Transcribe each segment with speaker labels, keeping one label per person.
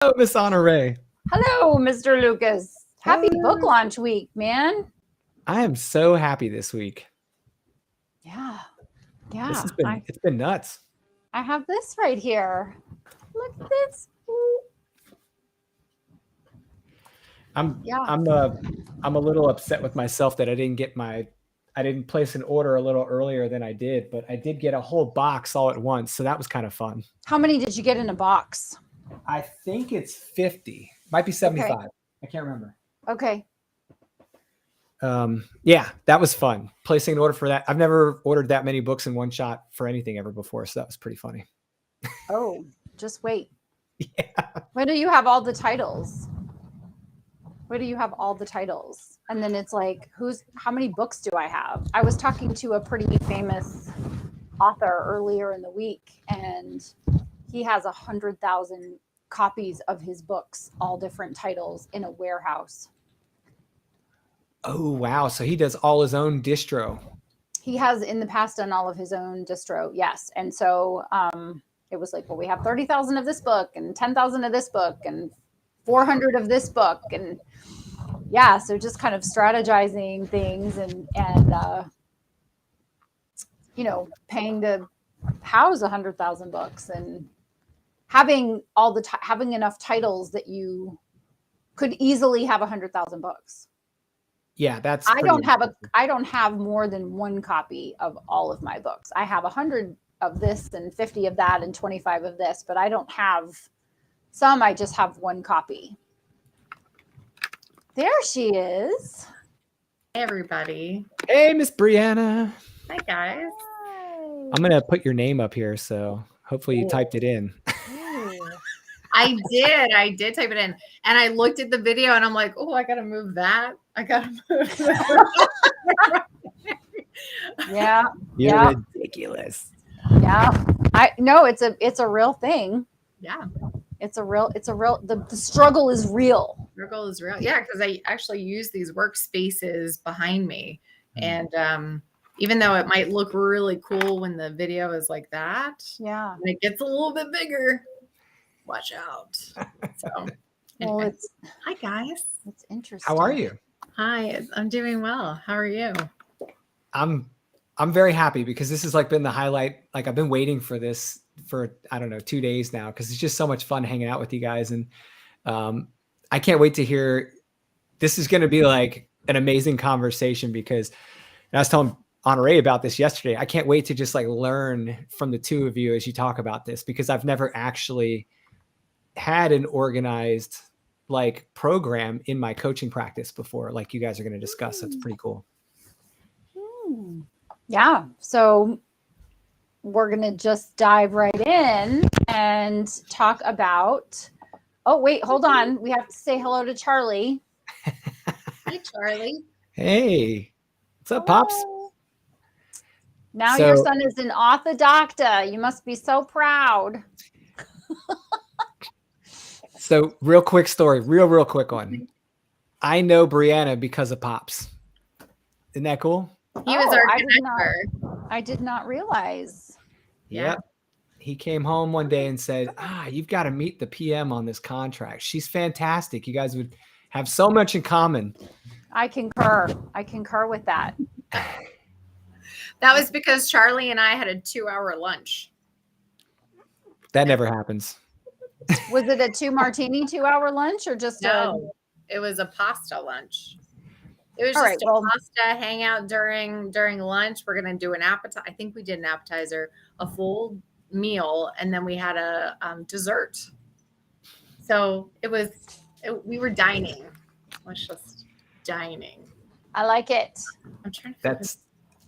Speaker 1: Hello, Miss Honoree.
Speaker 2: Hello, Mr. Lucas. Happy
Speaker 1: Hi.
Speaker 2: book launch week, man.
Speaker 1: I am so happy this week.
Speaker 2: Yeah.
Speaker 1: This
Speaker 2: Yeah.
Speaker 1: has been it's been nuts.
Speaker 2: I have this right here. Look at this. Ooh.
Speaker 1: I'm
Speaker 2: Yeah.
Speaker 1: I'm a little upset with myself that I didn't place an order a little earlier than I did, but I did get a whole box all at once, so that was kind of fun.
Speaker 2: How many did you get in a box?
Speaker 1: I think it's 50. Might be 75. I can't remember.
Speaker 2: Okay.
Speaker 1: Yeah, that was fun. Placing an order for that. I've never ordered that many books in one shot for anything ever before, so that was pretty funny.
Speaker 2: Oh, just wait.
Speaker 1: Yeah.
Speaker 2: When do you have all the titles? Where do you have all the titles? And then it's like, how many books do I have? I was talking to a pretty famous author earlier in the week, and he has 100,000 copies of his books, all different titles, in a warehouse.
Speaker 1: Oh, wow. So he does all his own distro.
Speaker 2: He has in the past done all of his own distro, yes. And so it was like, well, we have 30,000 of this book and 10,000 of this book and 400 of this book. And yeah, so just kind of strategizing things and paying to house 100,000 books and having having enough titles that you could easily have 100,000 books.
Speaker 1: Yeah, that's.
Speaker 2: I don't have more than one copy of all of my books. I have 100 of this and 50 of that and 25 of this, but I don't have some. I just have one copy. There she is.
Speaker 3: Hey, everybody.
Speaker 1: Hey, Miss Brianna.
Speaker 3: Hi, guys.
Speaker 2: Hi.
Speaker 1: I'm going to put your name up here, so hopefully you typed it in.
Speaker 3: I did type it in. And I looked at the video and I'm like, oh, I got to move that. I got to move that.
Speaker 2: Yeah.
Speaker 1: You're ridiculous.
Speaker 2: Yeah. It's a real thing.
Speaker 3: Yeah.
Speaker 2: The struggle is real.
Speaker 3: Struggle is real. Yeah, because I actually use these workspaces behind me. And even though it might look really cool when the video is like that,
Speaker 2: yeah,
Speaker 3: when it gets a little bit bigger, watch out. So,
Speaker 2: well,
Speaker 3: hi guys.
Speaker 2: It's interesting.
Speaker 1: How are you?
Speaker 3: Hi, I'm doing well. How are you?
Speaker 1: I'm very happy because this has been the highlight. I've been waiting for this for, I don't know, 2 days now, because it's just so much fun hanging out with you guys. And I can't wait to hear. This is going to be an amazing conversation, because I was telling Honoree about this yesterday. I can't wait to just learn from the two of you as you talk about this, because I've never actually had an organized program in my coaching practice before, like you guys are going to discuss. That's pretty cool.
Speaker 2: Yeah. So we're going to just dive right in and talk about, oh, wait, hold on. We have to say hello to Charlie.
Speaker 3: Hey, Charlie.
Speaker 1: Hey, what's up, Pops?
Speaker 2: Now your son is an autodacta. You must be so proud.
Speaker 1: So real quick story, real quick one. I know Brianna because of Pops. Isn't that cool?
Speaker 3: He was our connector.
Speaker 2: I did not realize.
Speaker 1: Yeah. He came home one day and said, you've got to meet the PM on this contract. She's fantastic. You guys would have so much in common.
Speaker 2: I concur with that.
Speaker 3: That was because Charlie and I had a 2-hour lunch.
Speaker 1: That never happens.
Speaker 2: Was it a 2 martini 2-hour lunch, or just
Speaker 3: it was a pasta lunch. It was just a pasta hangout during lunch. We're going to do an appetizer. I think we did an appetizer, a full meal, and then we had a dessert. So we were dining. Let's just dining.
Speaker 2: I like it.
Speaker 3: I'm trying to.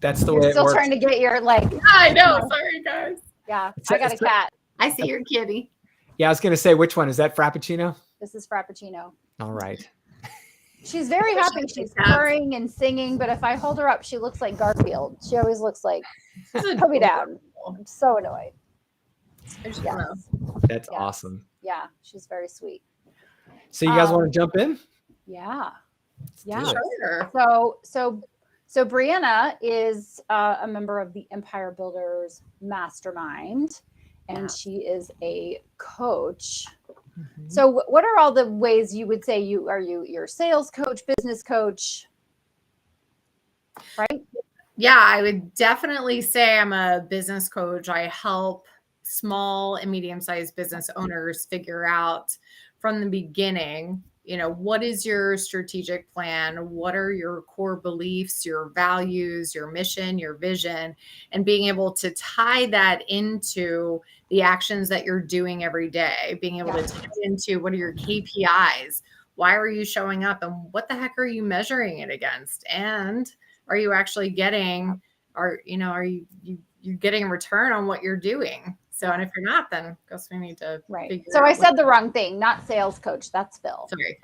Speaker 1: That's the way it works.
Speaker 2: You're still trying to get your
Speaker 3: I know. Sorry, guys.
Speaker 2: Yeah, I got a cat.
Speaker 3: I see your kitty.
Speaker 1: Yeah, I was going to say, which one is that? Frappuccino?
Speaker 2: This is Frappuccino.
Speaker 1: All right.
Speaker 2: She's very happy. She's purring and singing, but if I hold her up, she looks like Garfield. She always looks like, put me down. I'm so annoyed.
Speaker 3: Yeah.
Speaker 1: That's awesome.
Speaker 2: Yeah, she's very sweet.
Speaker 1: So you guys want to jump in?
Speaker 2: Yeah. Yeah.
Speaker 3: Sure.
Speaker 2: So Brianna is a member of the Empire Builders Mastermind, and she is a coach So what are all the ways you would say you're a sales coach, business coach, right?
Speaker 3: Yeah, I would definitely say I'm a business coach. I help small and medium-sized business owners figure out from the beginning, what is your strategic plan? What are your core beliefs, your values, your mission, your vision, and being able to tie that into the actions that you're doing every day, being able to tie into what are your KPIs? Why are you showing up? And what the heck are you measuring it against? And are you actually getting, are you getting a return on what you're doing? So, and if you're not, then I guess we need to
Speaker 2: figure so I said the wrong thing, not sales coach. That's Phil.
Speaker 3: Sorry.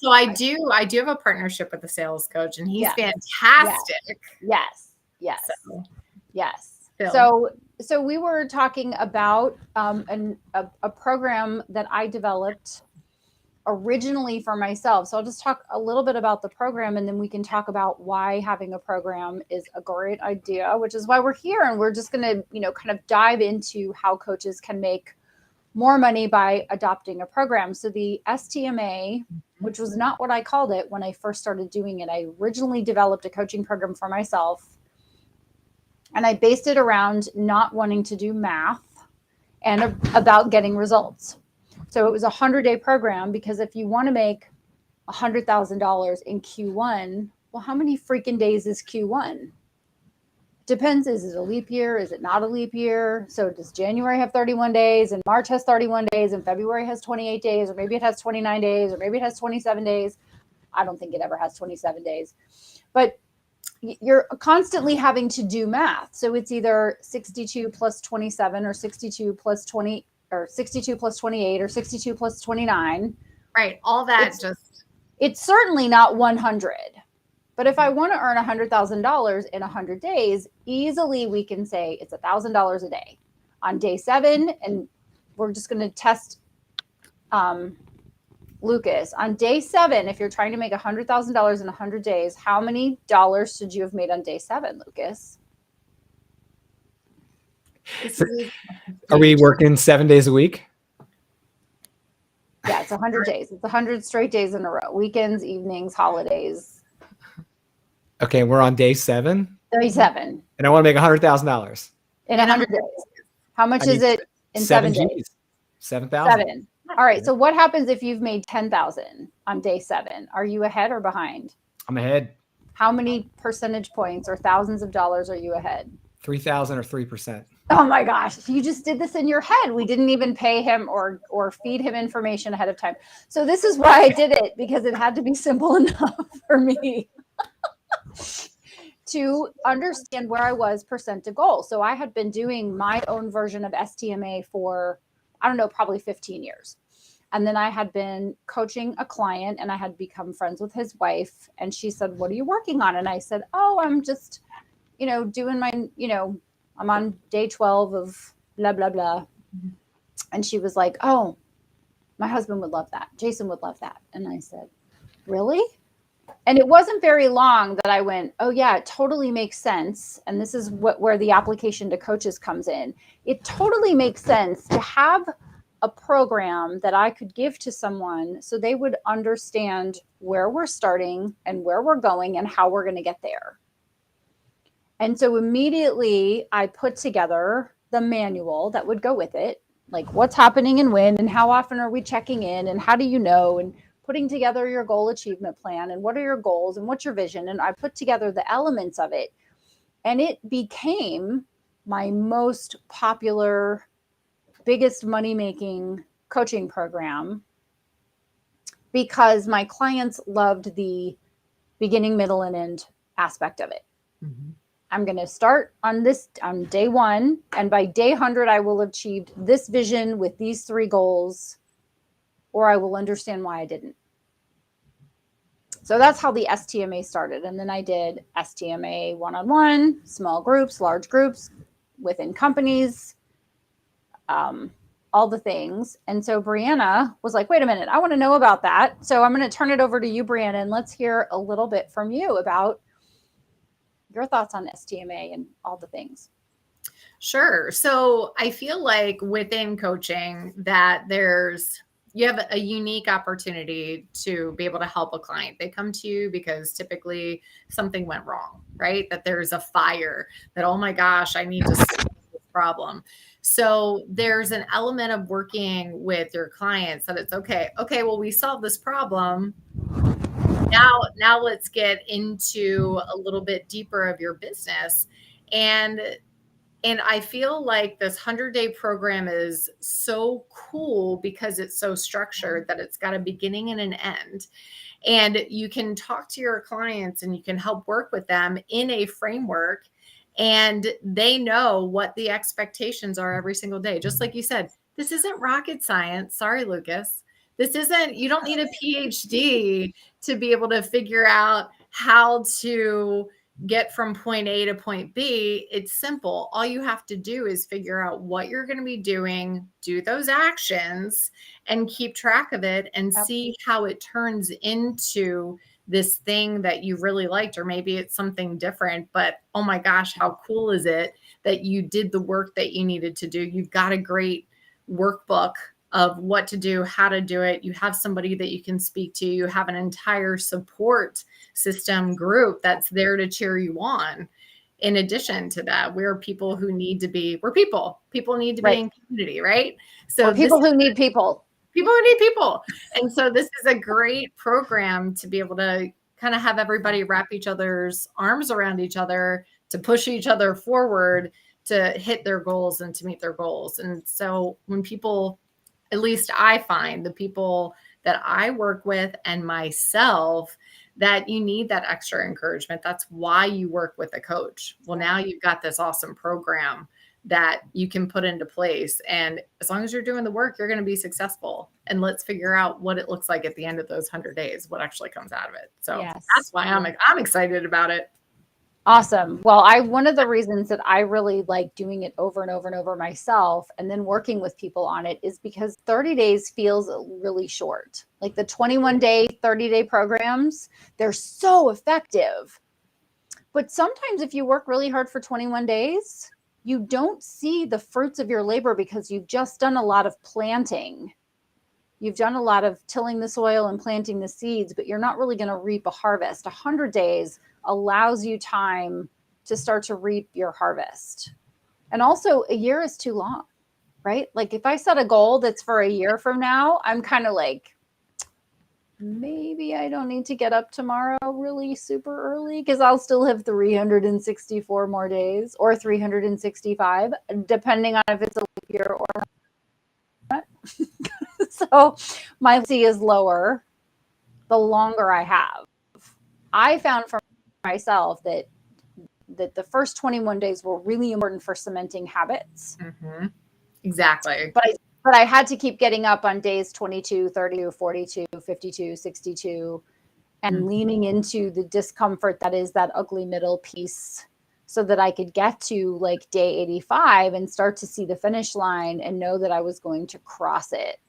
Speaker 3: So I do have a partnership with a sales coach, and he's fantastic.
Speaker 2: Yes.
Speaker 3: Phil.
Speaker 2: So we were talking about a program that I developed originally for myself. So I'll just talk a little bit about the program, and then we can talk about why having a program is a great idea, which is why we're here. And we're just going to, kind of dive into how coaches can make more money by adopting a program. So the STMA, which was not what I called it when I first started doing it. I originally developed a coaching program for myself, and I based it around not wanting to do math and about getting results. So it was a 100-day program, because if you want to make $100,000 in Q1, well, how many freaking days is Q1? Depends. Is it a leap year? Is it not a leap year? So does January have 31 days and March has 31 days and February has 28 days, or maybe it has 29 days, or maybe it has 27 days. I don't think it ever has 27 days, but you're constantly having to do math. So it's either 62 plus 27 or 62 plus 20 or 62 plus 28 or 62 plus 29.
Speaker 3: Right. All that
Speaker 2: it's certainly not 100. But if I want to earn $100,000 in 100 days, easily we can say it's $1,000 a day on day 7. And we're just going to test Lucas on day 7. If you're trying to make $100,000 in 100 days, how many dollars should you have made on day 7, Lucas?
Speaker 1: Are we working 7 days a week?
Speaker 2: Yeah, it's 100 days. It's 100 straight days in a row. Weekends, evenings, holidays.
Speaker 1: Okay, we're on day 7.
Speaker 2: Day 7.
Speaker 1: And I want to make $100,000
Speaker 2: in 100 days. How much is it in 7 days?
Speaker 1: 7,000.
Speaker 2: 7. All right. So what happens if you've made 10,000 on day 7? Are you ahead or behind?
Speaker 1: I'm ahead.
Speaker 2: How many percentage points or thousands of dollars are you ahead?
Speaker 1: 3,000 or 3%.
Speaker 2: Oh my gosh. You just did this in your head. We didn't even pay him or feed him information ahead of time. So this is why I did it, because it had to be simple enough for me to understand where I was percent to goal. So I had been doing my own version of STMA for, I don't know, probably 15 years. And then I had been coaching a client, and I had become friends with his wife. And she said, "What are you working on?" And I said, "Oh, I'm just, doing my, I'm on day 12 of blah, blah, blah." And she was like, "Oh, my husband would love that. Jason would love that." And I said, "Really?" And it wasn't very long that I went, "Oh yeah, it totally makes sense." And this is where the application to coaches comes in. It totally makes sense to have a program that I could give to someone so they would understand where we're starting and where we're going and how we're going to get there. And so immediately I put together the manual that would go with it, like what's happening and when, and how often are we checking in, and how do you know, and putting together your goal achievement plan, and what are your goals, and what's your vision. And I put together the elements of it, and it became my most popular, biggest money-making coaching program, because my clients loved the beginning, middle, and end aspect of it. Mm-hmm. I'm going to start on day 1. And by day 100, I will have achieved this vision with these 3 goals, or I will understand why I didn't. So that's how the STMA started. And then I did STMA one-on-one, small groups, large groups, within companies, all the things. And so Brianna was like, "Wait a minute, I want to know about that." So I'm going to turn it over to you, Brianna, and let's hear a little bit from you about your thoughts on STMA and all the things.
Speaker 3: Sure. So I feel like within coaching that there's you have a unique opportunity to be able to help a client. They come to you because typically something went wrong, right? That there's a fire, that, oh my gosh, I need to solve this problem. So there's an element of working with your clients that it's okay, well, we solved this problem. Now let's get into a little bit deeper of your business. And I feel like this 100-day program is so cool because it's so structured that it's got a beginning and an end. And you can talk to your clients and you can help work with them in a framework, and they know what the expectations are every single day. Just like you said, this isn't rocket science. Sorry, Lucas. You don't need a PhD to be able to figure out how to get from point A to point B. It's simple. All you have to do is figure out what you're going to be doing, do those actions, and keep track of it, and see how it turns into this thing that you really liked. Or maybe it's something different, but oh my gosh, how cool is it that you did the work that you needed to do? You've got a great workbook of what to do, how to do it. You have somebody that you can speak to. You have an entire support system group that's there to cheer you on. In addition to that, we're people who need to be, people need to be in community, right? So
Speaker 2: people who need people.
Speaker 3: People who need people. And so this is a great program to be able to kind of have everybody wrap each other's arms around each other, to push each other forward, to hit their goals and to meet their goals. And so when people, at least I find the people that I work with and myself, that you need that extra encouragement. That's why you work with a coach. Well, now you've got this awesome program that you can put into place. And as long as you're doing the work, you're going to be successful. And let's figure out what it looks like at the end of those 100 days, what actually comes out of it. So that's why I'm excited about it.
Speaker 2: Awesome. Well, one of the reasons that I really like doing it over and over and over myself, and then working with people on it, is because 30 days feels really short. Like the 21-day, 30-day programs, they're so effective. But sometimes if you work really hard for 21 days, you don't see the fruits of your labor because you've just done a lot of planting. You've done a lot of tilling the soil and planting the seeds, but you're not really going to reap a harvest. 100 days allows you time to start to reap your harvest. And also, a year is too long, right? Like if I set a goal that's for a year from now, I'm kind of like, maybe I don't need to get up tomorrow really super early because I'll still have 364 more days, or 365, depending on if it's a leap year or not. So my C is lower the longer I have. I found for myself that the first 21 days were really important for cementing habits.
Speaker 3: Mm-hmm. Exactly.
Speaker 2: But I had to keep getting up on days 22, 32, 42, 52, 62, and leaning into the discomfort that is that ugly middle piece, so that I could get to like day 85 and start to see the finish line and know that I was going to cross it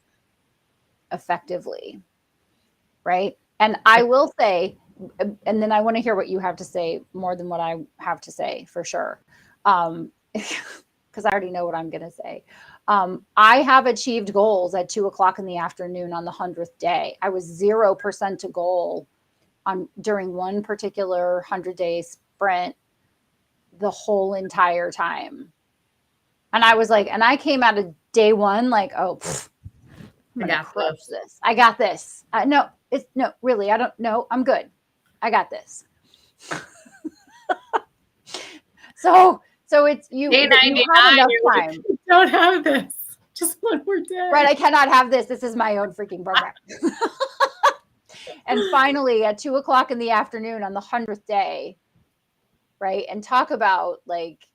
Speaker 2: effectively. Right. And I will say, and then I want to hear what you have to say more than what I have to say, for sure. Because I already know what I'm going to say. I have achieved goals at 2:00 in the afternoon on the 100th day. I was 0% to goal during one particular 100-day sprint the whole entire time. And I was like, and I came out of day one like, oh, I'm going to crush this. I got this. No, really, I don't know. I'm good. I got this. So it's you have enough time.
Speaker 3: You don't have this. Just one more day.
Speaker 2: Right. I cannot have this. This is my own freaking program. And finally at 2:00 in the afternoon on the 100th day. Right. And talk about like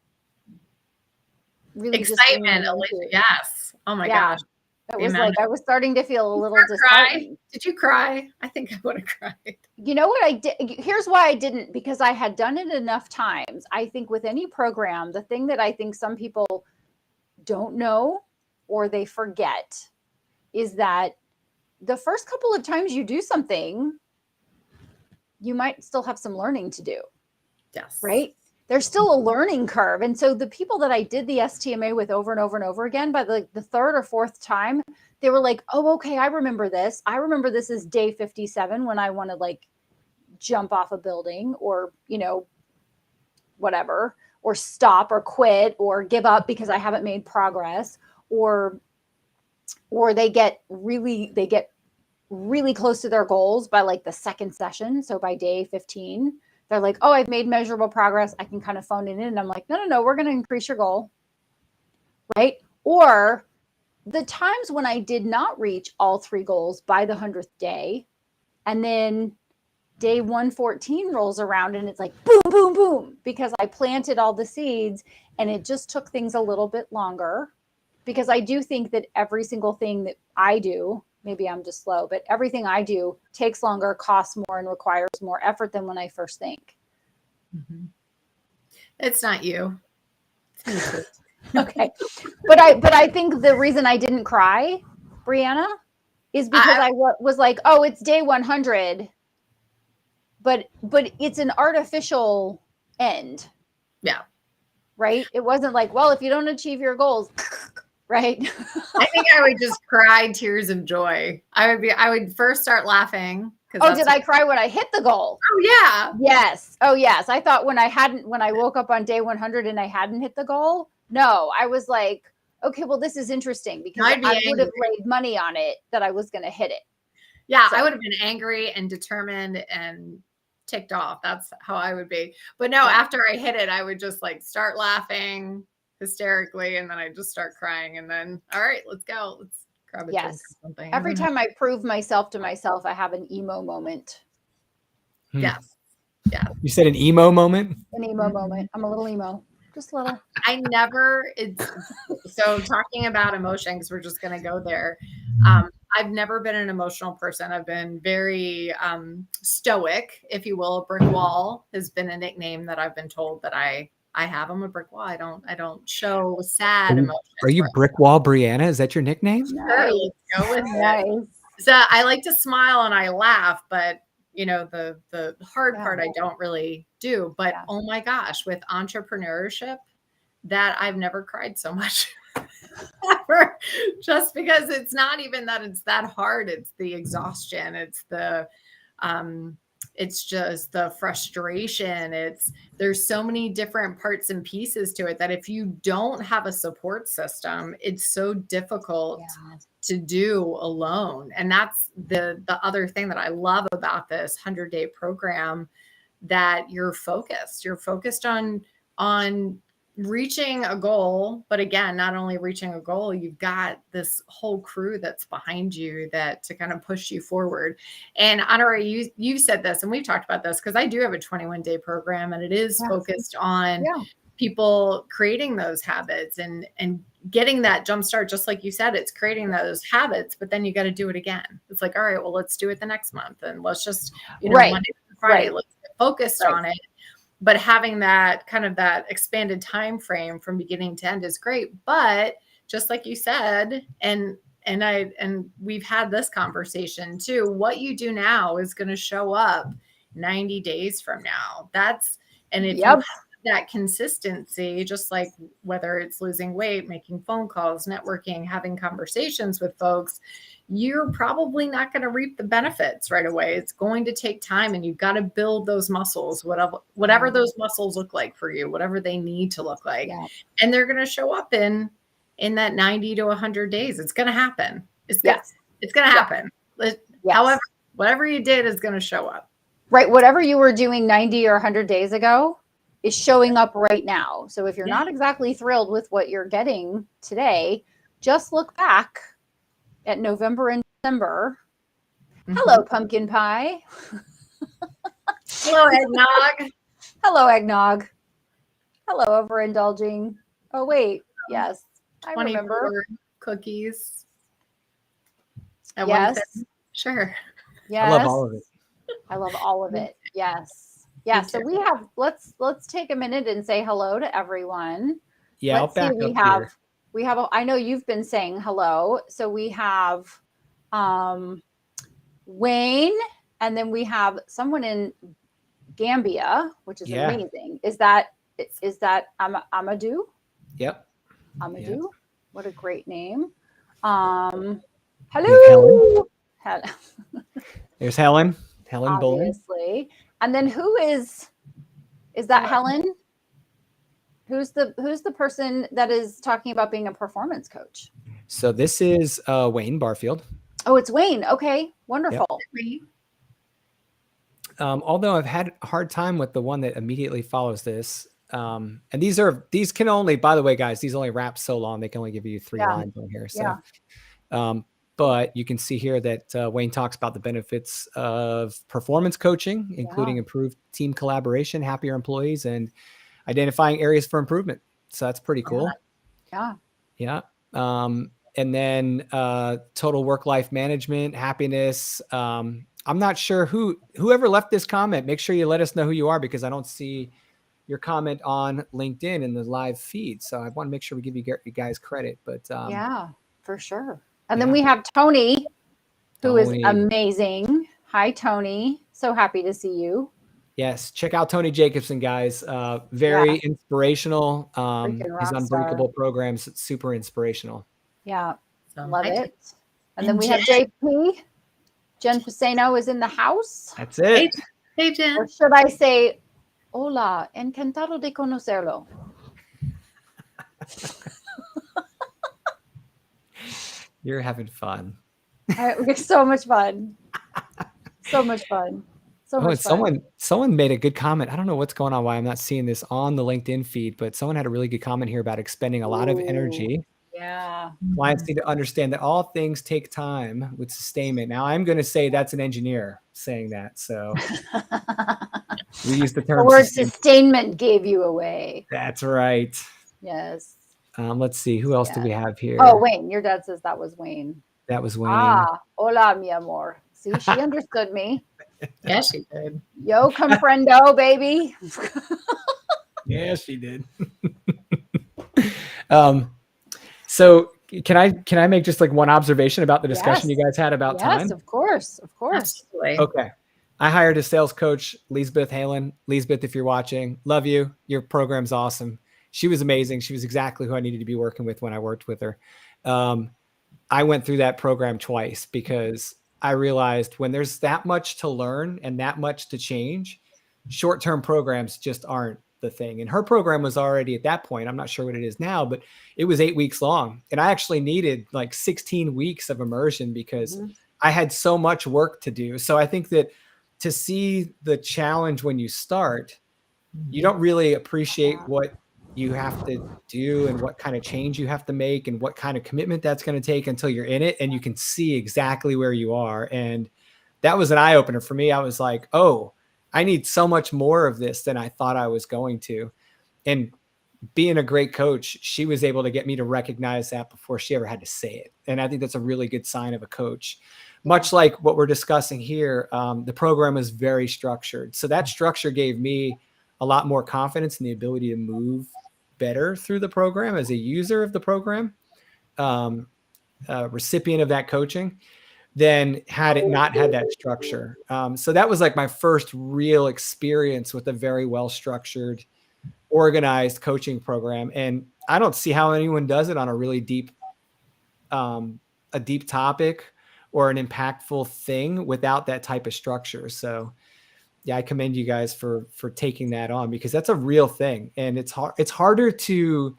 Speaker 2: really
Speaker 3: excitement. Yes. Oh my gosh.
Speaker 2: It was like I was starting to feel a little disheartened.
Speaker 3: Did you cry? I think I would have cried.
Speaker 2: You know what I did? Here's why I didn't, because I had done it enough times. I think with any program, the thing that I think some people don't know or they forget is that the first couple of times you do something, you might still have some learning to do.
Speaker 3: Yes.
Speaker 2: Right? There's still a learning curve. And so the people that I did the STMA with over and over and over again, by the third or fourth time, they were like, oh, okay, I remember this. I remember this is day 57 when I want to like jump off a building or, you know, whatever, or stop or quit or give up because I haven't made progress, or they get really close to their goals by like the second session. So by day 15, they're like, oh, I've made measurable progress. I can kind of phone it in. And I'm like, no, we're going to increase your goal. Right. Or the times when I did not reach all 3 goals by the 100th day, and then day 114 rolls around and it's like boom, boom, boom, because I planted all the seeds and it just took things a little bit longer, because I do think that every single thing that I do, maybe I'm just slow, but everything I do takes longer, costs more, and requires more effort than when I first think.
Speaker 3: Mm-hmm. It's not you.
Speaker 2: Okay. But I think the reason I didn't cry, Brianna, is because I was like, oh, it's day 100, but it's an artificial end.
Speaker 3: Yeah.
Speaker 2: Right. It wasn't like, well, if you don't achieve your goals, right.
Speaker 3: I think I would just cry tears of joy. I would first start laughing.
Speaker 2: Oh, did I cry when I hit the goal?
Speaker 3: Oh yeah.
Speaker 2: Yes. Oh yes. I thought when I woke up on day 100 and I hadn't hit the goal. No, I was like, okay, well, this is interesting, because I would have laid money on it that I was going to hit it.
Speaker 3: Yeah. So I would have been angry and determined and ticked off. That's how I would be. But no, after I hit it, I would just like start laughing hysterically, and then I just start crying, and then, all right, let's go. Let's grab a drink or something.
Speaker 2: Every time I prove myself to myself, I have an emo moment.
Speaker 3: Yes. Yeah.
Speaker 1: You said an emo moment?
Speaker 2: An emo moment. I'm a little emo. Just a little.
Speaker 3: So talking about emotion, because we're just going to go there. I've never been an emotional person. I've been very stoic, if you will. A brick wall has been a nickname that I've been told that I have. I'm a brick wall. I don't show sad emotions.
Speaker 1: Are you Brick Wall Brianna? Is that your nickname?
Speaker 3: Sure, let's go with it. So I like to smile and I laugh, but you know, the hard part I don't really do. But oh my gosh, with entrepreneurship, that I've never cried so much. Ever. Just because it's not even that it's that hard. It's the exhaustion. It's just the frustration. There's so many different parts and pieces to it that if you don't have a support system, it's so difficult to do alone. And that's the other thing that I love about this 100-day program, that you're focused on reaching a goal. But again, not only reaching a goal, you've got this whole crew that's behind you to kind of push you forward. And Honoree, you said this, and we've talked about this, because I do have a 21-day program, and it is focused on people creating those habits and getting that jump start. Just like you said, it's creating those habits, but then you got to do it again. It's like, all right, well, let's do it the next month, and let's just, Monday to Friday, let's get focused on it. But having that kind of that expanded time frame from beginning to end is great. But just like you said, and we've had this conversation too, what you do now is going to show up 90 days from now. And if you have that consistency, just like whether it's losing weight, making phone calls, networking, having conversations with folks, you're probably not going to reap the benefits right away. It's going to take time, and you've got to build those muscles, whatever those muscles look like for you, whatever they need to look like. And they're going to show up in that 90 to 100 days. It's going to happen. It's going to happen. However, whatever you did is going to show up.
Speaker 2: Right. Whatever you were doing 90 or 100 days ago is showing up right now. So if you're not exactly thrilled with what you're getting today, just look back at November and December. Hello, pumpkin pie.
Speaker 3: Hello, eggnog.
Speaker 2: Hello, eggnog. Hello, overindulging. Oh, wait. Yes. I remember.
Speaker 3: Cookies.
Speaker 2: Yes.
Speaker 3: Sure.
Speaker 2: Yes.
Speaker 1: I love all of it.
Speaker 2: I love all of it. Yes. Yeah. So let's take a minute and say hello to everyone.
Speaker 1: Yeah,
Speaker 2: Let's
Speaker 1: I'll back
Speaker 2: see,
Speaker 1: up here.
Speaker 2: We have, I know you've been saying hello. So we have Wayne, and then we have someone in Gambia, which is amazing. Is that Amadou?
Speaker 1: Yep.
Speaker 2: Amadou. Yep. What a great name. And Hello.
Speaker 1: There's Helen Bullen.
Speaker 2: Obviously. And then who is that Helen? Who's the person that is talking about being a performance coach?
Speaker 1: So this is Wayne Barfield.
Speaker 2: Oh, it's Wayne. Okay, wonderful.
Speaker 3: Yep.
Speaker 1: Although I've had a hard time with the one that immediately follows this. And these can only, by the way, guys, these only wrap so long. They can only give you 3 lines on here. So, but you can see here that Wayne talks about the benefits of performance coaching, including improved team collaboration, happier employees, and identifying areas for improvement. So that's pretty cool. Yeah. And then total work-life management, happiness. I'm not sure whoever left this comment, make sure you let us know who you are, because I don't see your comment on LinkedIn in the live feed. So I want to make sure we give you guys credit, but
Speaker 2: yeah, for sure. And then we have Tony, who is amazing. Hi, Tony. So happy to see you.
Speaker 1: Yes. Check out Tony Jacobson, guys. Very inspirational. His Unbreakable programs, super inspirational.
Speaker 2: Yeah. Love it. And then we have JP. Jen Pisano is in the house.
Speaker 1: That's it.
Speaker 3: Hey, Jen.
Speaker 2: Or should I say, hola, encantado de conocerlo.
Speaker 1: You're having fun.
Speaker 2: So much fun. So much fun. So much fun.
Speaker 1: Someone made a good comment. I don't know what's going on, why I'm not seeing this on the LinkedIn feed, but someone had a really good comment here about expending a lot of energy.
Speaker 2: Yeah.
Speaker 1: Clients need to understand that all things take time with sustainment. Now, I'm going to say that's an engineer saying that. So we use the term.
Speaker 2: The word sustainment gave you away.
Speaker 1: That's right.
Speaker 2: Yes.
Speaker 1: Let's see. Who else do we have here?
Speaker 2: Oh, Wayne. Your dad says that was Wayne.
Speaker 1: That was Wayne.
Speaker 2: Hola, mi amor. See, she understood me.
Speaker 3: Yeah, she did.
Speaker 2: Yo comprendo, baby.
Speaker 1: Yeah, she did. So can I make just like one observation about the discussion you guys had about time?
Speaker 2: Yes, of course.
Speaker 3: Absolutely.
Speaker 1: Okay. I hired a sales coach, Lisbeth Halen. Lisbeth, if you're watching, love you. Your program's awesome. She was amazing. She was exactly who I needed to be working with when I worked with her. I went through that program twice because I realized when there's that much to learn and that much to change, short-term programs just aren't the thing. And her program was already at that point, I'm not sure what it is now, but it was 8 weeks long. And I actually needed like 16 weeks of immersion because I had so much work to do. So I think that to see the challenge when you start, you don't really appreciate what you have to do and what kind of change you have to make and what kind of commitment that's going to take until you're in it. And you can see exactly where you are. And that was an eye opener for me. I was like, oh, I need so much more of this than I thought I was going to. And being a great coach, she was able to get me to recognize that before she ever had to say it. And I think that's a really good sign of a coach. Much like what we're discussing here, the program is very structured. So that structure gave me a lot more confidence in the ability to move better through the program as a user of the program, recipient of that coaching, than had it not had that structure. So that was like my first real experience with a very well-structured, organized coaching program. And I don't see how anyone does it on a really deep, a deep topic or an impactful thing without that type of structure. So yeah, I commend you guys for taking that on, because that's a real thing. And it's harder to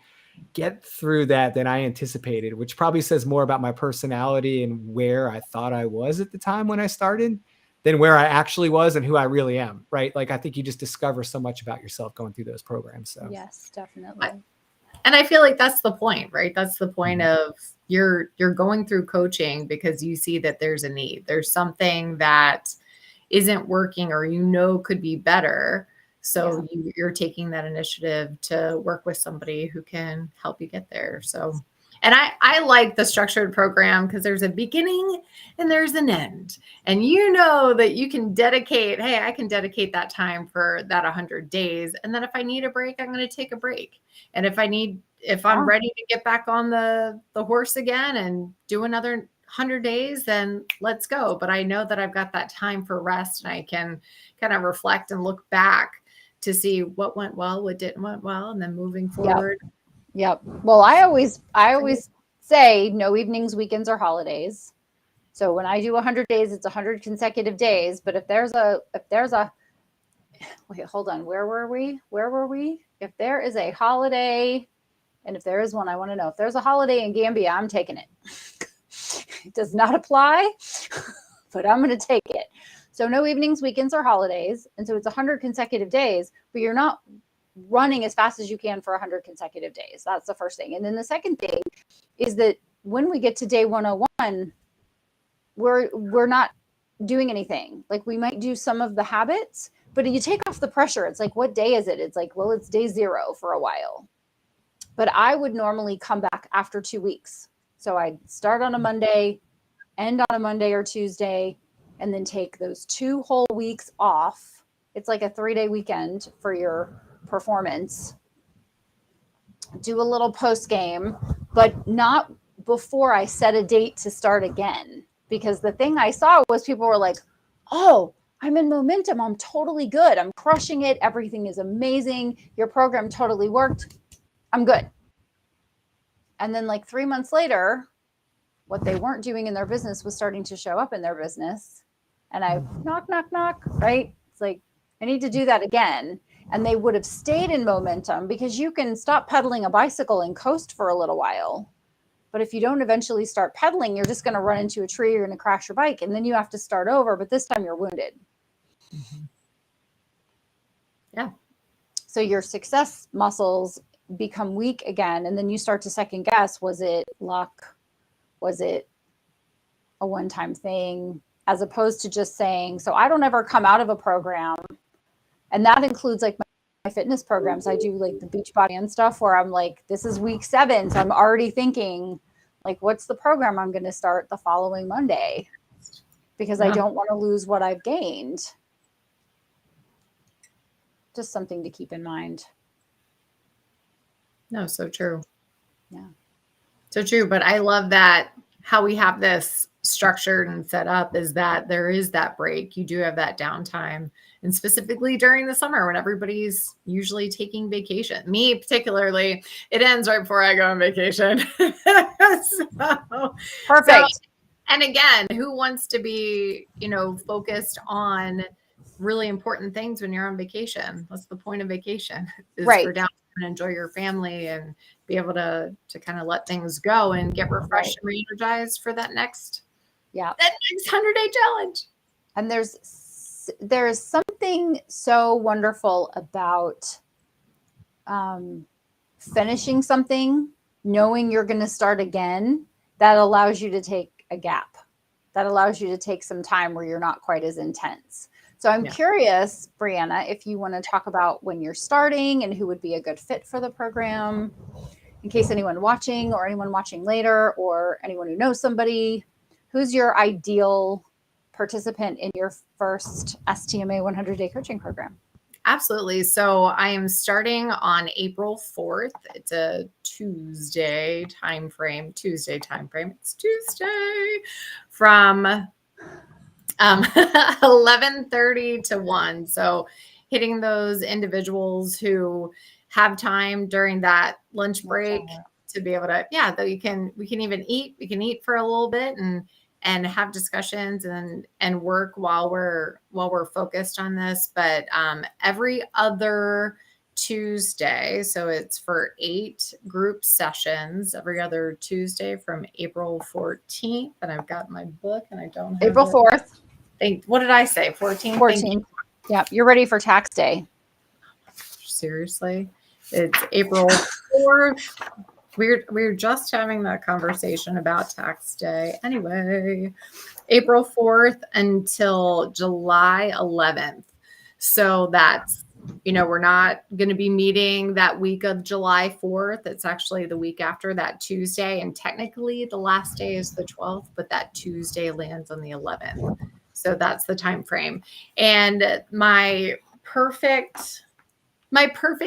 Speaker 1: get through that than I anticipated, which probably says more about my personality and where I thought I was at the time when I started than where I actually was and who I really am. Right. Like, I think you just discover so much about yourself going through those programs. So
Speaker 2: yes, definitely.
Speaker 3: And I feel like that's the point, right? That's the point of you're going through coaching because you see that there's a need. There's something that isn't working or could be better. So you're taking that initiative to work with somebody who can help you get there. So, and I like the structured program because there's a beginning and there's an end. And you know that you can dedicate, hey, I can dedicate that time for that 100 days. And then if I need a break, I'm going to take a break. And if I'm ready to get back on the horse again and do another 100 days, then let's go. But I know that I've got that time for rest and I can kind of reflect and look back to see what went well, what didn't went well, and then moving forward.
Speaker 2: Yep. Well, I always say no evenings, weekends, or holidays. So when I do 100 days, it's 100 consecutive days. But if there's a, wait, hold on. Where were we? If there is a holiday, and if there is one, I want to know if there's a holiday in Gambia, I'm taking it. It does not apply, but I'm going to take it. So no evenings, weekends, or holidays. And so it's 100 consecutive days, but you're not running as fast as you can for 100 consecutive days. That's the first thing. And then the second thing is that when we get to day 101, we're not doing anything. Like we might do some of the habits, but you take off the pressure. It's like, what day is it? It's like, well, it's day 0 for a while. But I would normally come back after 2 weeks. So I'd start on a Monday, end on a Monday or Tuesday, and then take those 2 whole weeks off. It's like a 3-day weekend for your performance. Do a little post game, but not before I set a date to start again. Because the thing I saw was people were like, oh, I'm in momentum. I'm totally good. I'm crushing it. Everything is amazing. Your program totally worked. I'm good. And then like 3 months later, what they weren't doing in their business was starting to show up in their business. And I knock, knock, knock, right? It's like, I need to do that again. And they would have stayed in momentum because you can stop pedaling a bicycle and coast for a little while. But if you don't eventually start pedaling, you're just going to run into a tree, you're going to crash your bike, and then you have to start over. But this time you're wounded.
Speaker 3: Mm-hmm. Yeah.
Speaker 2: So your success muscles become weak again. And then you start to second guess, was it luck? Was it a one-time thing? As opposed to just saying, so I don't ever come out of a program. And that includes like my fitness programs. I do like the Beachbody and stuff where I'm like, this is week 7. So I'm already thinking like, what's the program I'm going to start the following Monday? Because I don't want to lose what I've gained. Just something to keep in mind.
Speaker 3: No, so true.
Speaker 2: Yeah.
Speaker 3: So true. But I love that how we have this structured and set up is that there is that break. You do have that downtime. And specifically during the summer when everybody's usually taking vacation. Me particularly, it ends right before I go on vacation.
Speaker 2: Perfect.
Speaker 3: So, and again, who wants to be, focused on really important things when you're on vacation? What's the point of vacation? Is
Speaker 2: right.
Speaker 3: for downtime and enjoy your family and be able to kind of let things go and get refreshed and re-energized for that next 100-day challenge.
Speaker 2: And there's something so wonderful about finishing something, knowing you're going to start again, that allows you to take a gap. That allows you to take some time where you're not quite as intense. So I'm curious, Brianna, if you want to talk about when you're starting and who would be a good fit for the program, in case anyone watching or anyone watching later or anyone who knows somebody, who's your ideal participant in your first STMA 100-day coaching program?
Speaker 3: Absolutely. So I am starting on April 4th. It's a Tuesday timeframe. It's Tuesday from 11:30 to 1. So hitting those individuals who have time during that lunch break to be able to, we can even eat. We can eat for a little bit and have discussions and work while we're focused on this. But every other Tuesday, so it's for 8 group sessions every other Tuesday from April 14th. And I've got my book and I don't have
Speaker 2: April 4th.
Speaker 3: What did I say? 14th?
Speaker 2: 14th. Yeah, you're ready for tax day.
Speaker 3: Seriously? It's April 4th. We're just having that conversation about tax day. Anyway, April 4th until July 11th. So that's, we're not going to be meeting that week of July 4th. It's actually the week after that Tuesday. And technically the last day is the 12th, but that Tuesday lands on the 11th. So that's the time frame. And my perfect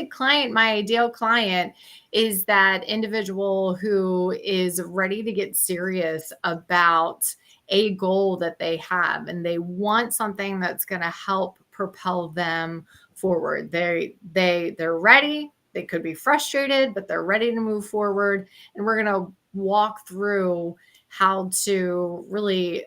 Speaker 3: client, my ideal client is that individual who is ready to get serious about a goal that they have and they want something that's going to help propel them forward. They're ready. They could be frustrated, but they're ready to move forward. And we're going to walk through how to really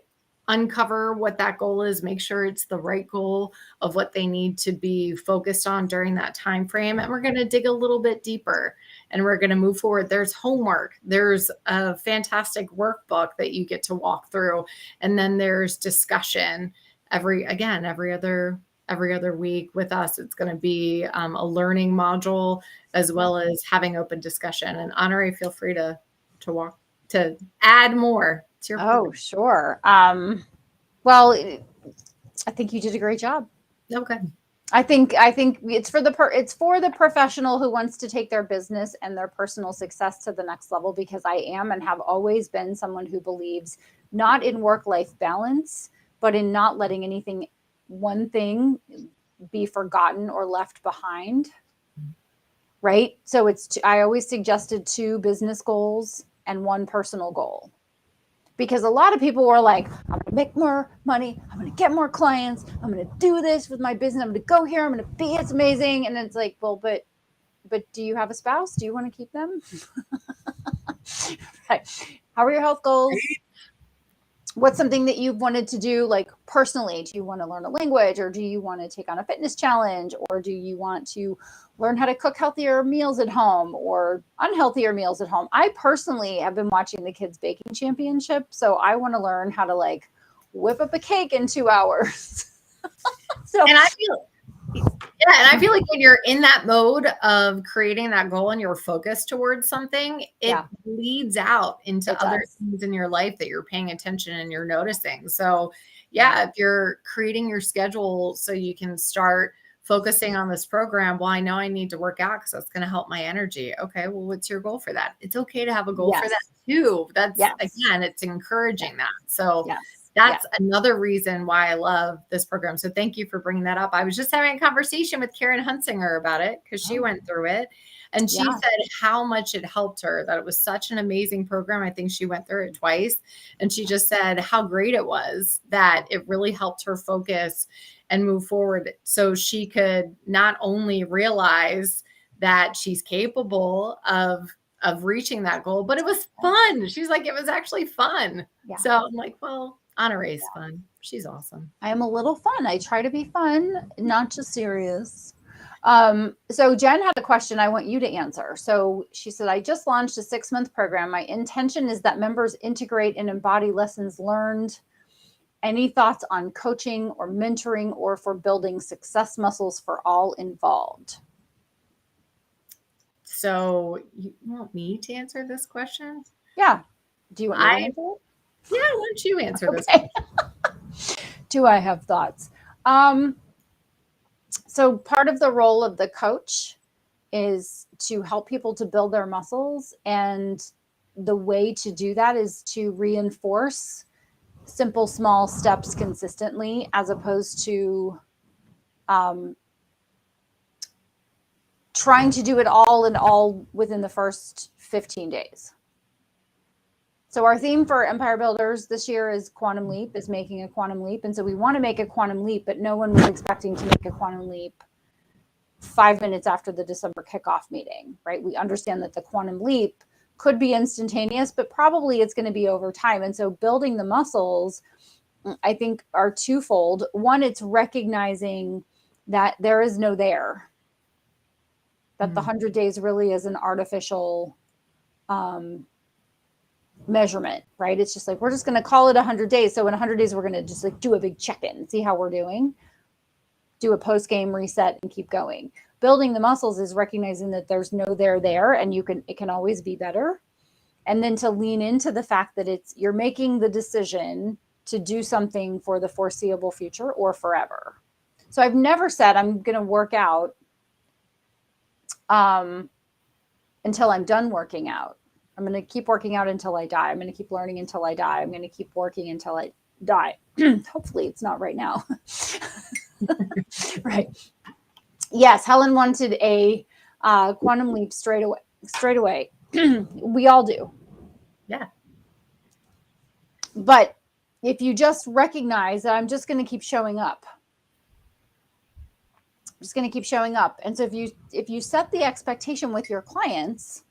Speaker 3: uncover what that goal is, make sure it's the right goal of what they need to be focused on during that time frame. And we're going to dig a little bit deeper and we're going to move forward. There's homework. There's a fantastic workbook that you get to walk through. And then there's discussion every other week with us. It's going to be a learning module as well as having open discussion. And Honoree, feel free to add more to your program.
Speaker 2: Sure. Well, I think you did a great job.
Speaker 3: Okay.
Speaker 2: I think it's for the professional who wants to take their business and their personal success to the next level, because I am and have always been someone who believes not in work-life balance, but in not letting one thing be forgotten or left behind. Right? So I always suggested 2 business goals and 1 personal goal. Because a lot of people were like, I'm going to make more money. I'm going to get more clients. I'm going to do this with my business. I'm going to go here. I'm going to be, it's amazing. And it's like, well, but do you have a spouse? Do you want to keep them? Right. How are your health goals? What's something that you've wanted to do, like personally? Do you want to learn a language, or do you want to take on a fitness challenge, or do you want to learn how to cook healthier meals at home or unhealthier meals at home? I personally have been watching the kids baking championship. So I want to learn how to like whip up a cake in 2 hours.
Speaker 3: And I feel like when you're in that mode of creating that goal and you're focused towards something, it leads out into other things in your life that you're paying attention and you're noticing. So if you're creating your schedule so you can start focusing on this program, well, I know I need to work out because that's going to help my energy. Okay, well, what's your goal for that? It's okay to have a goal for that too. That's again, it's encouraging that. So that's another reason why I love this program. So thank you for bringing that up. I was just having a conversation with Karen Hunsinger about it because she went through it. And she said how much it helped her, that it was such an amazing program. I think she went through it twice. And she just said how great it was, that it really helped her focus and move forward so she could not only realize that she's capable of reaching that goal, but it was fun. She's like, it was actually fun. Yeah. So I'm like, well, Honoree's fun. She's awesome.
Speaker 2: I am a little fun. I try to be fun, not just serious. So Jen had a question I want you to answer. So she said, I just launched a 6-month program. My intention is that members integrate and embody lessons learned. Any thoughts on coaching or mentoring or for building success muscles for all involved?
Speaker 3: So you want me to answer this question?
Speaker 2: Yeah. Do you want me to answer it?
Speaker 3: Yeah, why don't you answer this?
Speaker 2: Do I have thoughts? So part of the role of the coach is to help people to build their muscles. And the way to do that is to reinforce simple, small steps consistently, as opposed to trying to do it all within the first 15 days. So our theme for Empire Builders this year is Quantum Leap, is making a quantum leap. And so we want to make a quantum leap, but no one was expecting to make a quantum leap 5 minutes after the December kickoff meeting, right? We understand that the quantum leap could be instantaneous, but probably it's going to be over time. And so building the muscles, I think, are twofold. One, it's recognizing that there is no there, that the 100 days really is an artificial measurement, right? It's just like, we're just going to call it 100 days. So in 100 days, we're going to just like do a big check-in, see how we're doing, do a post-game reset and keep going. Building the muscles is recognizing that there's no there, and it can always be better. And then to lean into the fact that you're making the decision to do something for the foreseeable future or forever. So I've never said I'm going to work out until I'm done working out. I'm going to keep working out until I die. I'm going to keep learning until I die. I'm going to keep working until I die. Hopefully it's not right now. Right. Yes. Helen wanted a quantum leap straight away. We all do.
Speaker 3: Yeah.
Speaker 2: But if you just recognize that I'm just going to keep showing up, I'm just going to keep showing up. And so if you set the expectation with your clients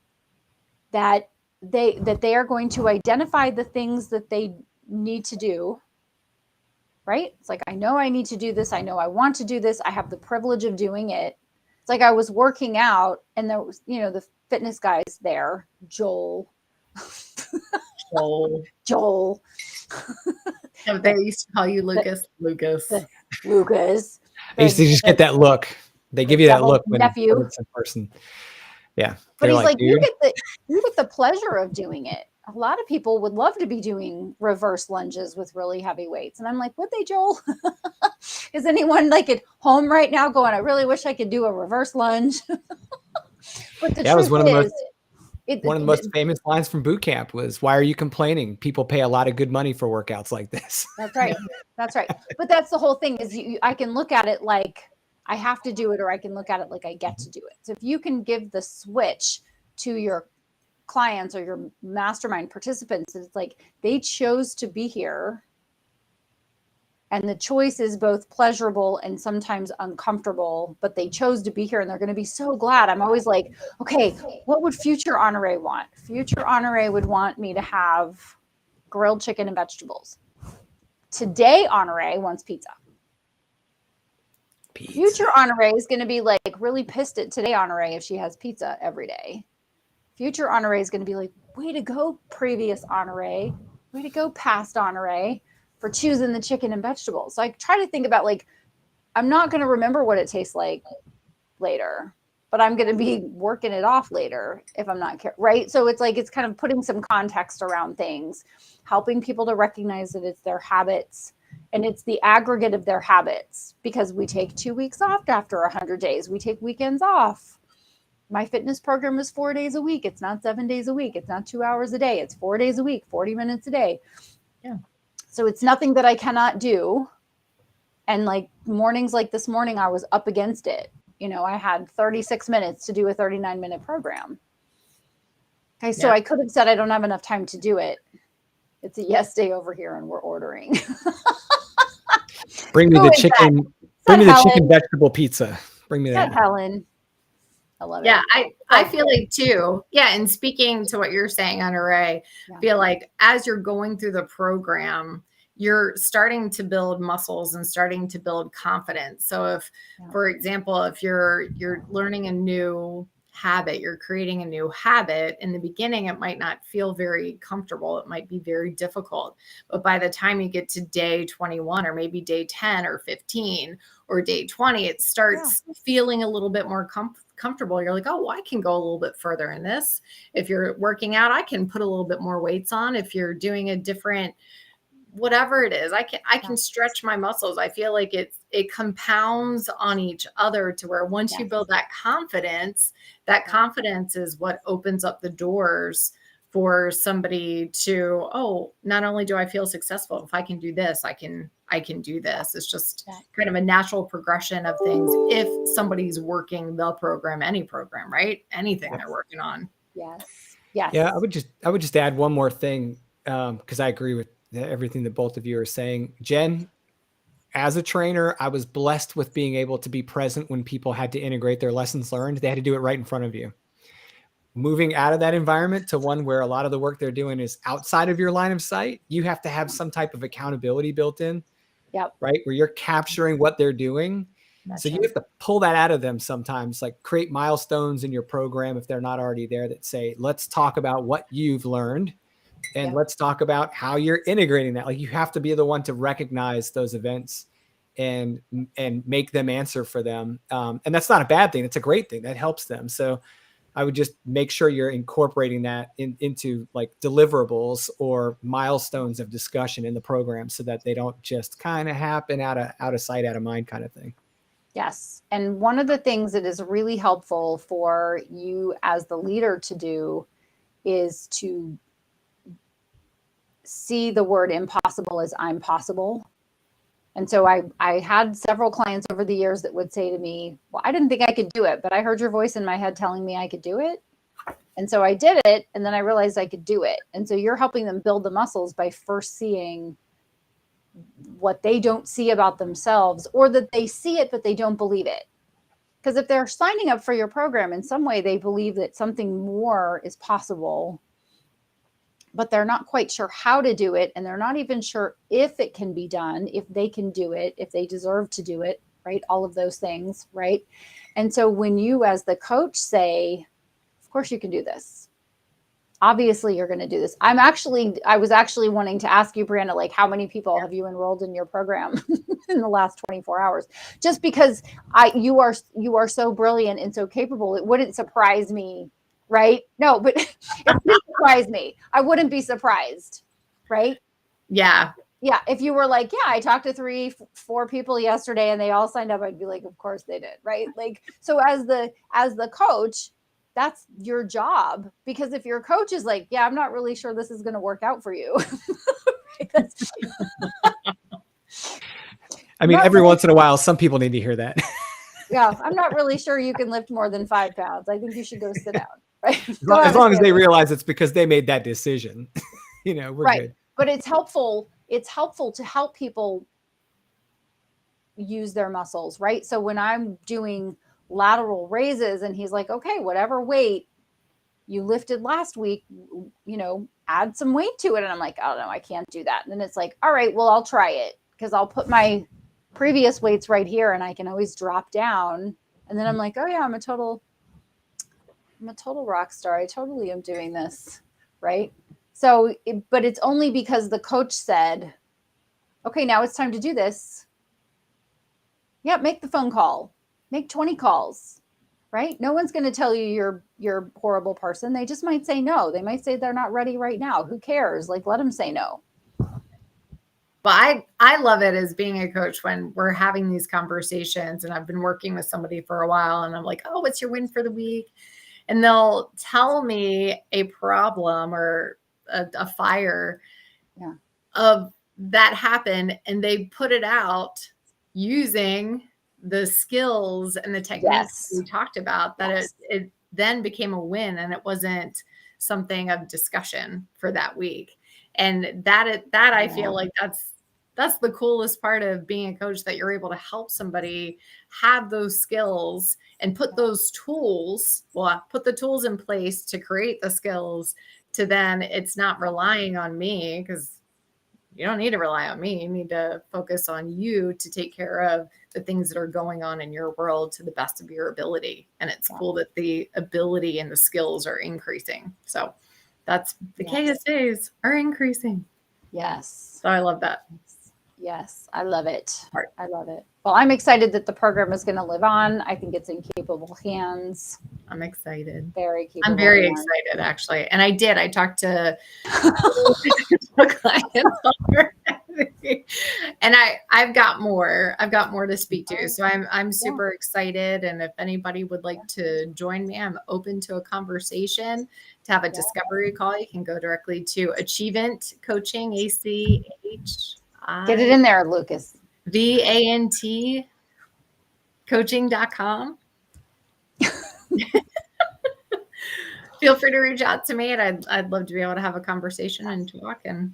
Speaker 2: that they are going to identify the things that they need to do right? It's like, I know I need to do this. I know I want to do this. I have the privilege of doing it. It's like I was working out and there was, the fitness guys there, Joel.
Speaker 3: They used to call you Lucas. Lucas.
Speaker 1: I used to just get that look. They give you that look when it's in person. Yeah.
Speaker 2: But he's like, you get the pleasure of doing it. A lot of people would love to be doing reverse lunges with really heavy weights. And I'm like, would they, Joel? Is anyone like at home right now going, I really wish I could do a reverse lunge? But the truth
Speaker 1: was one of the
Speaker 2: is,
Speaker 1: one of the most famous lines from boot camp was, why are you complaining? People pay a lot of good money for workouts like this.
Speaker 2: That's right. That's right. But that's the whole thing is I can look at it like I have to do it, or I can look at it like I get to do it. So if you can give the switch to your clients or your mastermind participants, it's like they chose to be here. And the choice is both pleasurable and sometimes uncomfortable, but they chose to be here and they're going to be so glad. I'm always like, okay, what would future Honoree want? Future Honoree would want me to have grilled chicken and vegetables. Today Honoree wants pizza. Future Honoree is going to be like really pissed at today Honoree if she has pizza every day. Future Honoree is going to be like, way to go, previous Honoree. Way to go, past Honoree, for choosing the chicken and vegetables. So I try to think about, like, I'm not going to remember what it tastes like later, but I'm going to be working it off later if I'm not careful, right? So it's like, it's kind of putting some context around things, helping people to recognize that it's their habits and it's the aggregate of their habits, because we take 2 weeks off after 100 days. We take weekends off. My fitness program is 4 days a week. It's not 7 days a week. It's not 2 hours a day. It's 4 days a week, 40 minutes a day.
Speaker 3: Yeah.
Speaker 2: So it's nothing that I cannot do. And like mornings like this morning, I was up against it. I had 36 minutes to do a 39-minute program. Okay, so I could have said I don't have enough time to do it. It's a yes day over here and we're ordering.
Speaker 1: Bring me the chicken. Bring me the chicken vegetable pizza. Bring me that.
Speaker 2: Helen. I love it.
Speaker 3: Yeah, I feel like too. Yeah, and speaking to what you're saying, Honoree, I feel like as you're going through the program, you're starting to build muscles and starting to build confidence. So if, for example, if you're learning a new habit, you're creating a new habit, in the beginning, it might not feel very comfortable. It might be very difficult. But by the time you get to day 21 or maybe day 10 or 15 or day 20, it starts feeling a little bit more comfortable. You're like, oh, well, I can go a little bit further in this. If you're working out, I can put a little bit more weights on. If you're doing a different, whatever it is, I can stretch my muscles. I feel like it compounds on each other to where once you build that confidence is what opens up the doors for somebody to, oh, not only do I feel successful, if I can do this, I can do this. It's just kind of a natural progression of things. If somebody's working the program, any program, right? Anything they're working on.
Speaker 2: Yes.
Speaker 1: Yeah. I would just add one more thing. Cause I agree with everything that both of you are saying. Jen, as a trainer, I was blessed with being able to be present when people had to integrate their lessons learned. They had to do it right in front of you. Moving out of that environment to one where a lot of the work they're doing is outside of your line of sight, you have to have some type of accountability built in.
Speaker 2: Yep.
Speaker 1: Right. Where you're capturing what they're doing. So you have to pull that out of them sometimes, like create milestones in your program if they're not already there that say, let's talk about what you've learned and let's talk about how you're integrating that. Like you have to be the one to recognize those events and make them answer for them. And that's not a bad thing. It's a great thing that helps them. So I would just make sure you're incorporating that into like deliverables or milestones of discussion in the program so that they don't just kind of happen out of sight, out of mind kind of thing.
Speaker 2: Yes. And one of the things that is really helpful for you as the leader to do is to see the word impossible as I'm possible. And so I had several clients over the years that would say to me, well, I didn't think I could do it, but I heard your voice in my head telling me I could do it. And so I did it. And then I realized I could do it. And so you're helping them build the muscles by first seeing what they don't see about themselves, or that they see it, but they don't believe it. Because if they're signing up for your program in some way, they believe that something more is possible. but they're not quite sure how to do it. And they're not even sure if it can be done, if they can do it, if they deserve to do it, right? All of those things, right? And so when you as the coach say, of course you can do this. Obviously you're going to do this. I was actually wanting to ask you, Brianna, like how many people have you enrolled in your program in the last 24 hours? Just because you are so brilliant and so capable, it wouldn't surprise me, right? No, but it wouldn't surprise me. I wouldn't be surprised, right?
Speaker 3: Yeah.
Speaker 2: Yeah. If you were like, yeah, I talked to 3-4 people yesterday and they all signed up, I'd be like, of course they did. Right. Like, so as the coach, that's your job, because if your coach is like, yeah, I'm not really sure this is going to work out for you.
Speaker 1: I mean, every once in a while, some people need to hear that.
Speaker 2: Yeah. I'm not really sure you can lift more than 5 pounds. I think you should go sit down. Right.
Speaker 1: As long as they realize it's because they made that decision, we're
Speaker 2: right.
Speaker 1: good.
Speaker 2: But it's helpful. It's helpful to help people use their muscles, right? So when I'm doing lateral raises and he's like, okay, whatever weight you lifted last week, add some weight to it. And I'm like, oh no, I can't do that. And then it's like, all right, well, I'll try it, because I'll put my previous weights right here and I can always drop down. And then I'm like, oh yeah, I'm a total rock star. I totally am doing this. Right. So, but it's only because the coach said, okay, now it's time to do this. Yeah. Make the phone call, make 20 calls, right? No one's going to tell you you're a horrible person. They just might say no. They might say they're not ready right now. Who cares? Like, let them say no.
Speaker 3: But I love it as being a coach when we're having these conversations and I've been working with somebody for a while and I'm like, oh, what's your win for the week? And they'll tell me a problem or a fire of that happened, and they put it out using the skills and the techniques we talked about, that it then became a win and it wasn't something of discussion for that week. And that I feel like that's the coolest part of being a coach, that you're able to help somebody have those skills and put those tools, put the tools in place to create the skills, to then it's not relying on me, because you don't need to rely on me. You need to focus on you to take care of the things that are going on in your world to the best of your ability. And it's cool that the ability and the skills are increasing. So that's the KSAs are increasing.
Speaker 2: Yes.
Speaker 3: So I love that.
Speaker 2: Yes, I love it. I love it. Well, I'm excited that the program is going to live on. I think it's in capable hands.
Speaker 3: I'm excited.
Speaker 2: Very capable.
Speaker 3: I'm very excited, actually. And I talked to clients already. And I've got more to speak to. So I'm super excited. And if anybody would like to join me, I'm open to a conversation, to have a discovery call. You can go directly to Achievant Coaching, ACH.
Speaker 2: Get it in there, Lucas.
Speaker 3: VANT coaching.com. Feel free to reach out to me, and I'd love to be able to have a conversation and talk and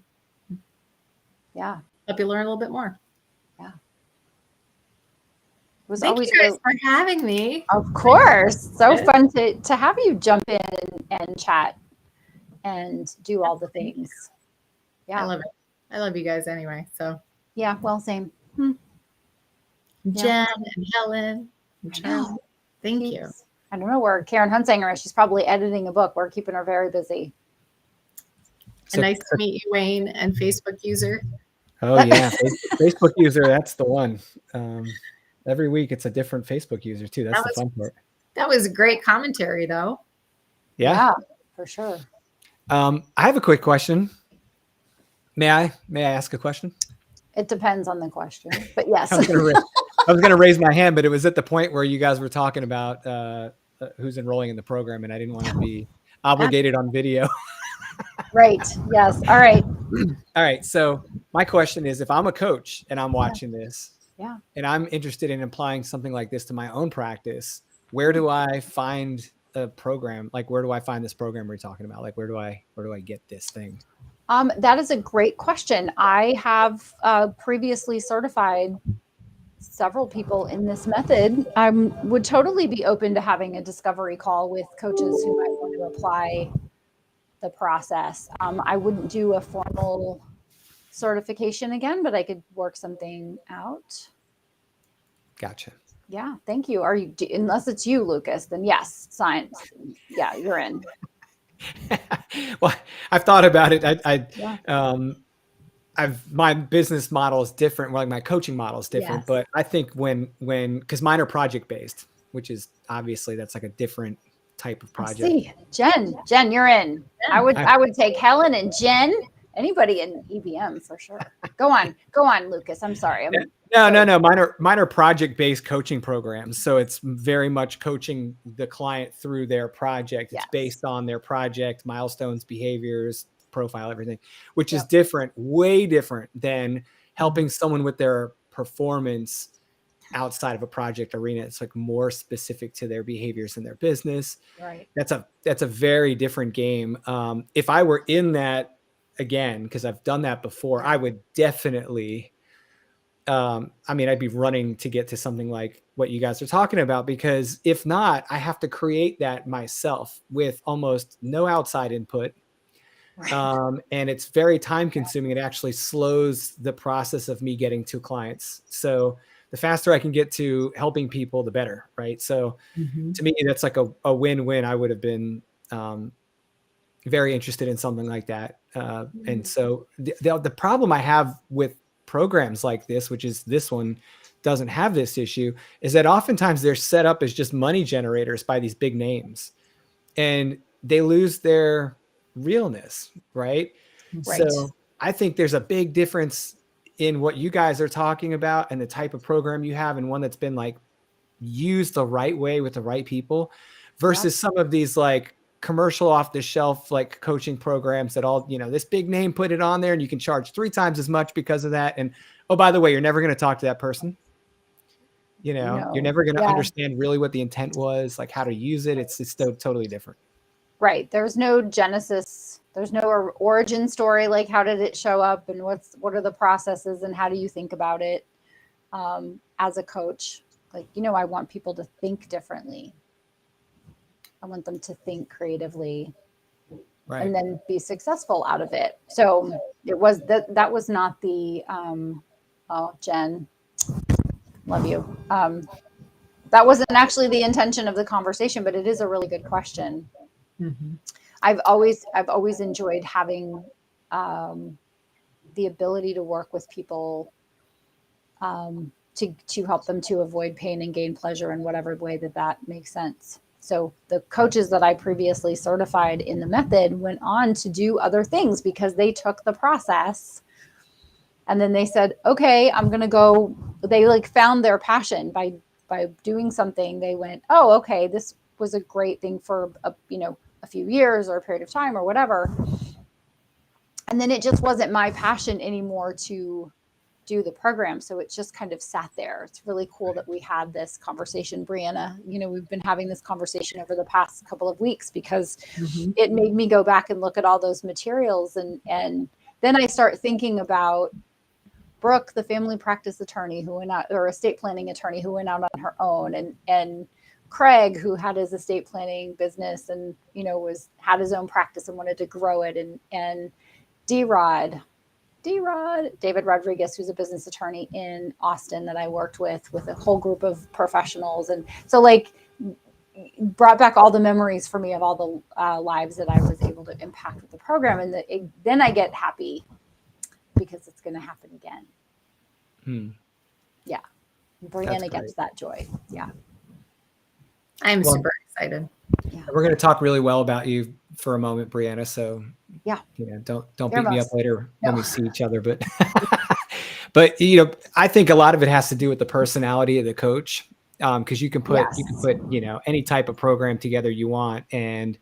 Speaker 3: help you learn a little bit more.
Speaker 2: Yeah. It was
Speaker 3: Thank
Speaker 2: always
Speaker 3: you guys for having me.
Speaker 2: Of course. So fun to have you jump in and chat and do all the things. Yeah.
Speaker 3: I love it. I love you guys anyway. So
Speaker 2: yeah, well, same.
Speaker 3: Jen and Helen and Charlie. Thank you.
Speaker 2: I don't know where Karen Hunsanger is. She's probably editing a book. We're keeping her very busy.
Speaker 3: And nice to meet you, Wayne, and Facebook user.
Speaker 1: Oh yeah, Facebook user. That's the one. Every week it's a different Facebook user too. That's the fun part.
Speaker 3: That was great commentary, though.
Speaker 1: Yeah,
Speaker 2: for sure.
Speaker 1: I have a quick question. May I ask a question?
Speaker 2: It depends on the question, but yes.
Speaker 1: I was going to raise my hand, but it was at the point where you guys were talking about who's enrolling in the program, and I didn't want to be obligated on video.
Speaker 2: Right. Yes. All right.
Speaker 1: All right. So my question is, if I'm a coach and I'm watching this, and I'm interested in applying something like this to my own practice, where do I find a program? Like, where do I find this program we're talking about? Like, where do I get this thing?
Speaker 2: That is a great question. I have previously certified several people in this method. I would totally be open to having a discovery call with coaches who might want to apply the process. I wouldn't do a formal certification again, but I could work something out.
Speaker 1: Gotcha.
Speaker 2: Yeah, thank you. Unless it's you, Lucas, then yes, science. Yeah, you're in.
Speaker 1: Well, I've thought about it.
Speaker 2: Yeah.
Speaker 1: My business model is different. Like my coaching model is different,
Speaker 2: Yes.
Speaker 1: but I think because mine are project based, which is obviously that's like a different type of project.
Speaker 2: See, Jen, you're in. I would take Helen and Jen, anybody in EBM for sure. Go on, Lucas. I'm sorry.
Speaker 1: No. Mine are project based coaching programs. So it's very much coaching the client through their project. It's based on their project, milestones, behaviors, profile, everything, which is different, way different than helping someone with their performance outside of a project arena. It's like more specific to their behaviors in their business.
Speaker 2: Right.
Speaker 1: That's a very different game. If I were in that again, because I've done that before, I would definitely, I'd be running to get to something like what you guys are talking about, because if not, I have to create that myself with almost no outside input. Right. And it's very time consuming. It actually slows the process of me getting to clients. So the faster I can get to helping people, the better. Right. So to me, that's like a win-win. I would have been very interested in something like that. And so the problem I have with programs like this, which is this one doesn't have this issue, is that oftentimes they're set up as just money generators by these big names and they lose their realness. Right. So I think there's a big difference in what you guys are talking about and the type of program you have, and one that's been like used the right way with the right people versus some of these like commercial off the shelf, like coaching programs that all, this big name put it on there and you can charge 3 times as much because of that. And, oh, by the way, you're never going to talk to that person. You're never going to understand really what the intent was, like how to use it. It's totally different. Right.
Speaker 2: There's no genesis. There's no origin story. Like, how did it show up and what are the processes and how do you think about it as a coach? Like, I want people to think differently. I want them to think creatively and then be successful out of it. So it was that was not the, Jen, love you. That wasn't actually the intention of the conversation, but it is a really good question. Mm-hmm. I've always enjoyed having the ability to work with people to help them to avoid pain and gain pleasure in whatever way that makes sense. So the coaches that I previously certified in the method went on to do other things because they took the process and then they said, okay, I'm going to go. They like found their passion by doing something. They went, oh, okay, this was a great thing for a few years or a period of time or whatever. And then it just wasn't my passion anymore to do the program. So it just kind of sat there. It's really cool that we had this conversation, Brianna. We've been having this conversation over the past couple of weeks because it made me go back and look at all those materials. And then I start thinking about Brooke, the family practice attorney who went out, or estate planning attorney who went out on her own, and Craig, who had his estate planning business and, had his own practice and wanted to grow it. And D-Rod, David Rodriguez, who's a business attorney in Austin that I worked with a whole group of professionals. And so like brought back all the memories for me of all the lives that I was able to impact with the program. And then I get happy because it's going to happen again. Yeah. Brianna gets that joy. Yeah.
Speaker 3: I'm super excited.
Speaker 2: Yeah.
Speaker 1: We're going to talk really well about you for a moment, Brianna. So don't beat me up later when we see each other. But I think a lot of it has to do with the personality of the coach, because you can put any type of program together you want and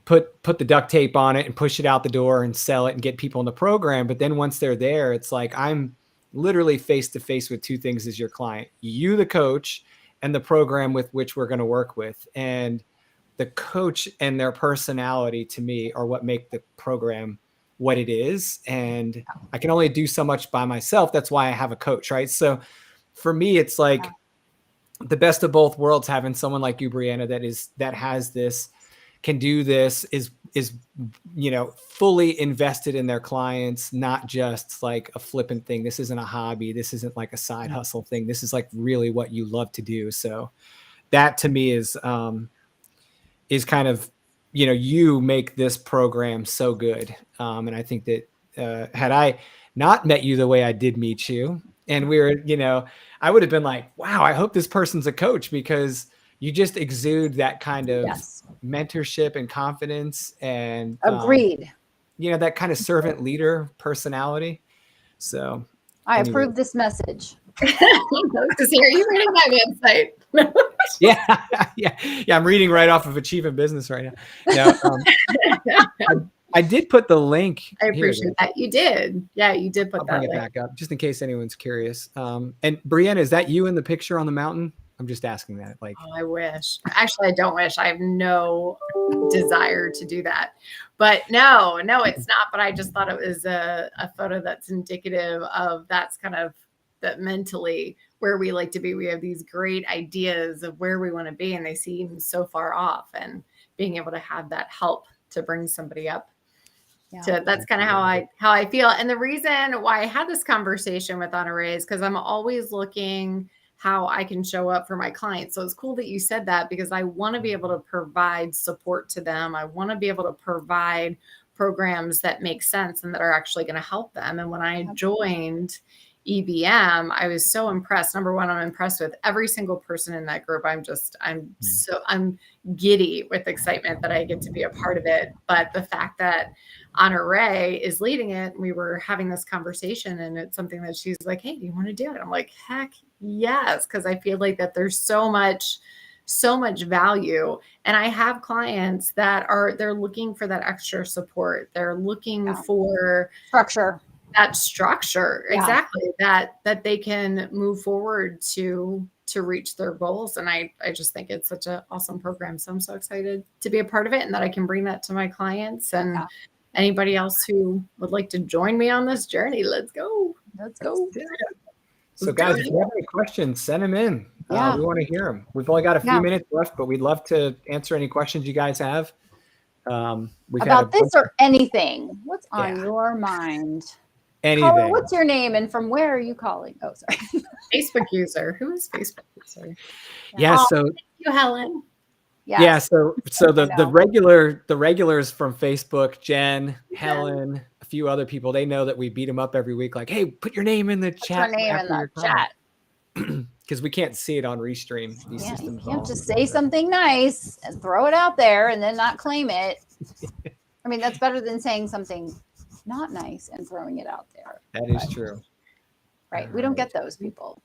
Speaker 1: put the duct tape on it and push it out the door and sell it and get people in the program. But then once they're there, it's like I'm literally face to face with two things as your client: you, the coach, and the program with which we're going to work with. And the coach and their personality to me are what make the program what it is. And I can only do so much by myself. That's why I have a coach, right? So for me, it's like the best of both worlds, having someone like you, Brianna, that has this, can do this, is fully invested in their clients, not just like a flippant thing. This isn't a hobby. This isn't like a side hustle thing. This is like really what you love to do. So that to me is kind of, you make this program so good. And I think that had I not met you the way I did meet you, and we were, I would have been like, wow, I hope this person's a coach, because you just exude that kind of mentorship and confidence and
Speaker 2: agreed.
Speaker 1: That kind of servant leader personality. So
Speaker 2: I approve this message.
Speaker 3: Because here you reading my website.
Speaker 1: Yeah. I'm reading right off of Achieving Business right now. I did put the link.
Speaker 3: I appreciate that. You did. Yeah, you did put
Speaker 1: I'll
Speaker 3: that
Speaker 1: bring it
Speaker 3: link
Speaker 1: back up just in case anyone's curious. And Brianna, is that you in the picture on the mountain? I'm just asking that. Like,
Speaker 3: oh, I wish. Actually, I don't wish. I have no desire to do that. But no, it's not. But I just thought it was a photo that's indicative of that's kind of that mentally where we like to be. We have these great ideas of where we want to be, and they seem so far off. And being able to have that help to bring somebody up. Yeah. So that's kind of how I feel. And the reason why I had this conversation with Honoree is because I'm always looking how I can show up for my clients. So it's cool that you said that, because I want to be able to provide support to them. I want to be able to provide programs that make sense and that are actually going to help them. And when I joined EBM, I was so impressed. Number one, I'm impressed with every single person in that group. I'm giddy with excitement that I get to be a part of it. But the fact that Honoree is leading it, we were having this conversation, and it's something that she's like, hey, do you want to do it? I'm like, heck yes. Cause I feel like that there's so much value. And I have clients that they're looking for that extra support. They're looking for that structure, exactly, that they can move forward to reach their goals. And I just think it's such an awesome program. So I'm so excited to be a part of it, and that I can bring that to my clients and anybody else who would like to join me on this journey. Let's go.
Speaker 1: So guys, if you have any questions, send them in. We want to hear them. We've only got a few minutes left, but we'd love to answer any questions you guys have.
Speaker 2: About this or anything. What's on your mind?
Speaker 1: Anything.
Speaker 2: Caller, what's your name and from where are you calling? Oh, sorry.
Speaker 3: Facebook user. Who is Facebook user?
Speaker 1: So
Speaker 3: thank you, Helen.
Speaker 1: So the regulars from Facebook, Jen, Helen, a few other people, they know that we beat them up every week. Like, hey, put your name in the chat. Because we can't see it on Restream. These systems
Speaker 2: you can't just say something nice and throw it out there and then not claim it. I mean, that's better than saying something not nice and throwing it out there.
Speaker 1: That is true.
Speaker 2: Right. We don't get those people.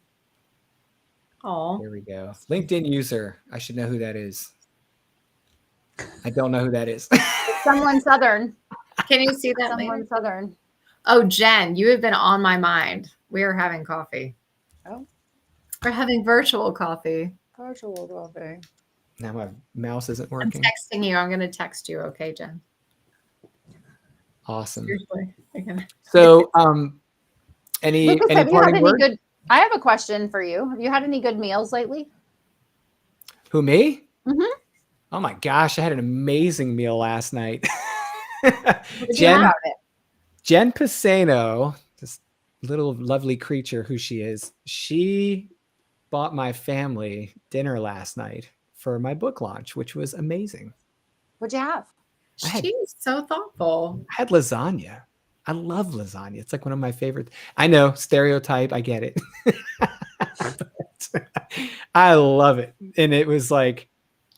Speaker 3: Oh,
Speaker 1: here we go. LinkedIn user. I should know who that is. I don't know who that is.
Speaker 2: Someone Southern.
Speaker 3: Can you see that?
Speaker 2: Someone Southern.
Speaker 3: Oh, Jen, you have been on my mind. We are having coffee.
Speaker 2: Oh.
Speaker 3: We're having virtual coffee.
Speaker 1: Now my mouse isn't working.
Speaker 3: I'm texting you. I'm going to text you. Okay, Jen.
Speaker 1: Awesome.
Speaker 3: Seriously.
Speaker 1: So, any
Speaker 2: Lucas, have you
Speaker 1: parting
Speaker 2: had
Speaker 1: word?
Speaker 2: any good? I have a question for you. Have you had any good meals lately?
Speaker 1: Who, me?
Speaker 2: Mm-hmm.
Speaker 1: Oh my gosh, I had an amazing meal last night.
Speaker 2: Jen
Speaker 1: Pisano, this little lovely creature who she is, she bought my family dinner last night for my book launch, which was amazing.
Speaker 2: What'd you have?
Speaker 3: She's so thoughtful.
Speaker 1: I had lasagna. I love lasagna. It's like one of my favorites. I know, stereotype. I get it. I love it. And it was like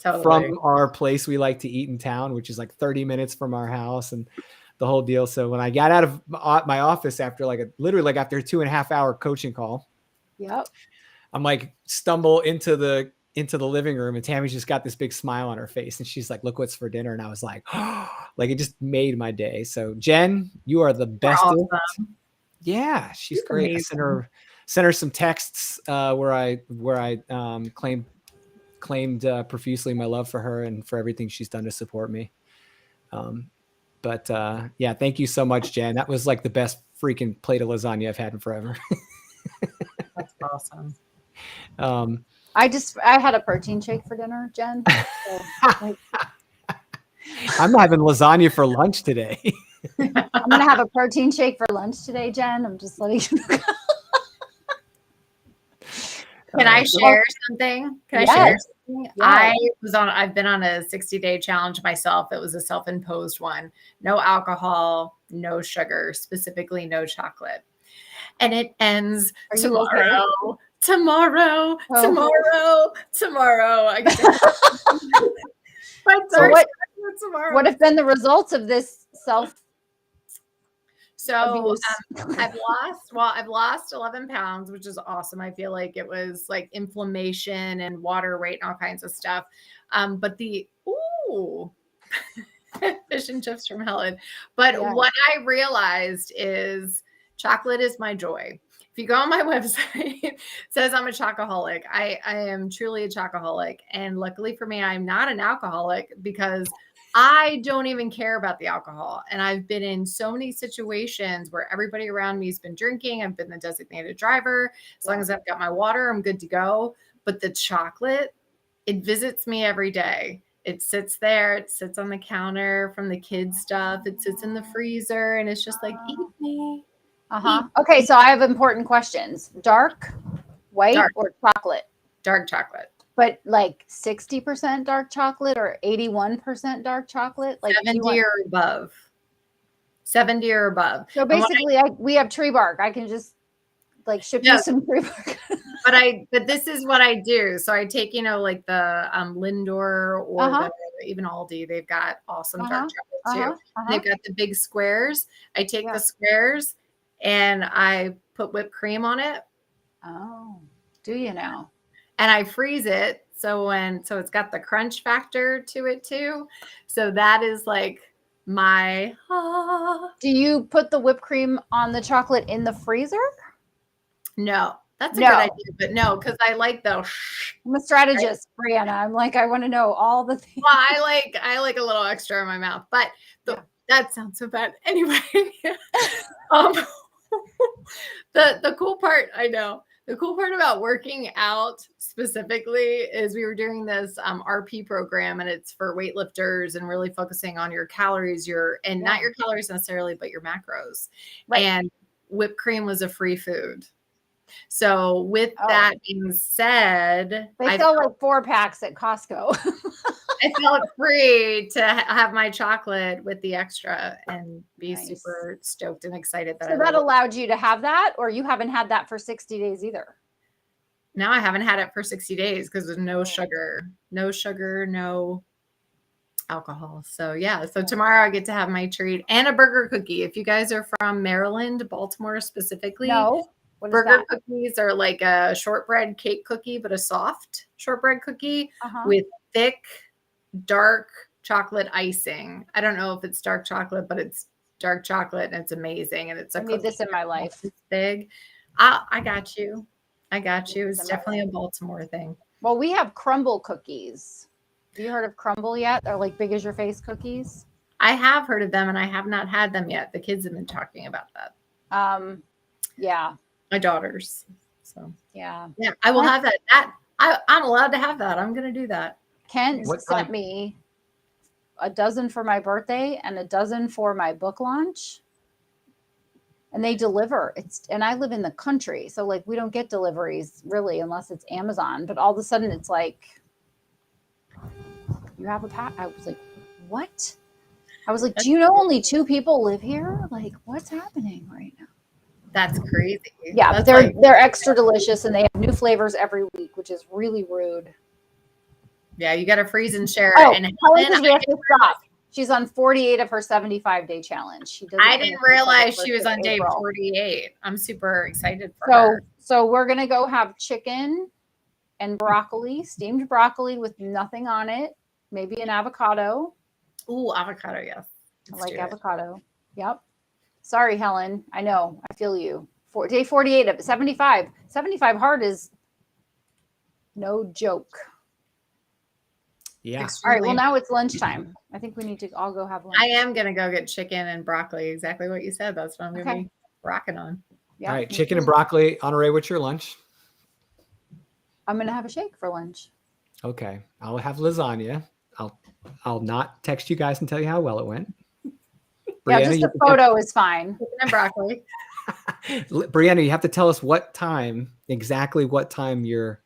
Speaker 1: from our place we like to eat in town, which is like 30 minutes from our house and the whole deal. So when I got out of my office after literally after a 2.5 hour coaching call, I'm like stumble into the living room and Tammy's just got this big smile on her face and she's like, look what's for dinner. And I was like, oh, like it just made my day. So Jen, you are the best.
Speaker 3: Awesome.
Speaker 1: Yeah, she's great. Amazing. I sent her some texts where I claimed profusely my love for her and for everything she's done to support me. But thank you so much, Jen. That was like the best freaking plate of lasagna I've had in forever.
Speaker 3: That's awesome.
Speaker 2: I had a protein shake for dinner, Jen. So,
Speaker 1: I'm having lasagna for lunch today.
Speaker 2: I'm going to have a protein shake for lunch today, Jen. I'm just letting you know.
Speaker 3: Can I share something? Can I share something?
Speaker 2: Yes.
Speaker 3: I've been on a 60-day challenge myself. It was a self-imposed one. No alcohol, no sugar, specifically no chocolate. And it ends tomorrow. Okay? Tomorrow. I get
Speaker 2: so what have been the results of this
Speaker 3: I've lost 11 pounds, which is awesome. I feel like it was like inflammation and water weight and all kinds of stuff. But fish and chips from Helen. But what I realized is chocolate is my joy. If you go on my website, it says I'm a chocoholic. I am truly a chocoholic. And luckily for me, I'm not an alcoholic because I don't even care about the alcohol. And I've been in so many situations where everybody around me has been drinking. I've been the designated driver. As long as I've got my water, I'm good to go. But the chocolate, it visits me every day. It sits there. It sits on the counter from the kids' stuff. It sits in the freezer. And it's just like, eat me.
Speaker 2: Okay, so I have important questions. Dark, white, or chocolate?
Speaker 3: Dark chocolate.
Speaker 2: But like 60% dark chocolate or 81% dark chocolate? Like
Speaker 3: 70 or above. 70 or above.
Speaker 2: So basically, we have tree bark. I can just like ship you some tree bark.
Speaker 3: but this is what I do. So I take, like the Lindor or even Aldi. They've got awesome dark chocolate too. They've got the big squares. I take the squares and I put whipped cream on it.
Speaker 2: Oh, do you now?
Speaker 3: And I freeze it. So it's got the crunch factor to it too. So that is like my,
Speaker 2: Do you put the whipped cream on the chocolate in the freezer?
Speaker 3: No, that's a good idea, but no, because I like I'm
Speaker 2: a strategist, Brianna. I'm like, I want to know all the things.
Speaker 3: Well, I like a little extra in my mouth, but that sounds so bad. Anyway, the cool part, the cool part about working out specifically is we were doing this RP program, and it's for weightlifters and really focusing on your calories, not your calories necessarily, but your macros. Right. And whipped cream was a free food. So with that being said,
Speaker 2: they sell like 4-packs at Costco.
Speaker 3: I felt free to have my chocolate with the extra and be super stoked and excited.
Speaker 2: So that allowed you to have that, or you haven't had that for 60 days either?
Speaker 3: No, I haven't had it for 60 days because there's no sugar, no alcohol. So so tomorrow I get to have my treat and a burger cookie. If you guys are from Maryland, Baltimore specifically.
Speaker 2: No.
Speaker 3: Burger cookies are like a shortbread cake cookie, but a soft shortbread cookie with thick, dark chocolate icing. I don't know if it's dark chocolate, but it's dark chocolate and it's amazing. And it's
Speaker 2: I need this in my life.
Speaker 3: It's big. I got you. It's definitely a Baltimore thing.
Speaker 2: Well, we have crumble cookies. Have you heard of crumble yet? They're like big as your face cookies.
Speaker 3: I have heard of them and I have not had them yet. The kids have been talking about that.
Speaker 2: Yeah.
Speaker 3: My daughters. So
Speaker 2: yeah,
Speaker 3: I will have that. I'm allowed to have that. I'm going to do that.
Speaker 2: Kent sent me a dozen for my birthday and a dozen for my book launch. And they deliver. And I live in the country, so like we don't get deliveries really unless it's Amazon. But all of a sudden it's like, you have a pack. I was like, what? I was like, do you know only 2 people live here? Like, what's happening right now?
Speaker 3: That's crazy.
Speaker 2: Yeah, they're extra delicious and they have new flavors every week, which is really rude.
Speaker 3: Yeah, you got to freeze and share.
Speaker 2: And we have to stop. She's on 48 of her 75-day challenge.
Speaker 3: I didn't realize she was on day 48. I'm super excited for her.
Speaker 2: So we're gonna go have chicken and broccoli, steamed broccoli with nothing on it, maybe an avocado.
Speaker 3: Ooh, avocado, yes.
Speaker 2: I like avocado. Yep. Sorry, Helen. I know. I feel you. Day 48 of 75. 75 hard is no joke.
Speaker 1: Yeah.
Speaker 2: All right. Well, now it's lunchtime. I think we need to all go have lunch.
Speaker 3: I am going to go get chicken and broccoli. Exactly what you said. That's what I'm going to be rocking on.
Speaker 1: Yeah. All right. Chicken and broccoli. Honoree, what's your lunch?
Speaker 2: I'm going to have a shake for lunch.
Speaker 1: Okay. I'll have lasagna. I'll not text you guys and tell you how well it went.
Speaker 2: Yeah, just a photo is fine.
Speaker 3: And broccoli.
Speaker 1: Brianna, you have to tell us exactly what time your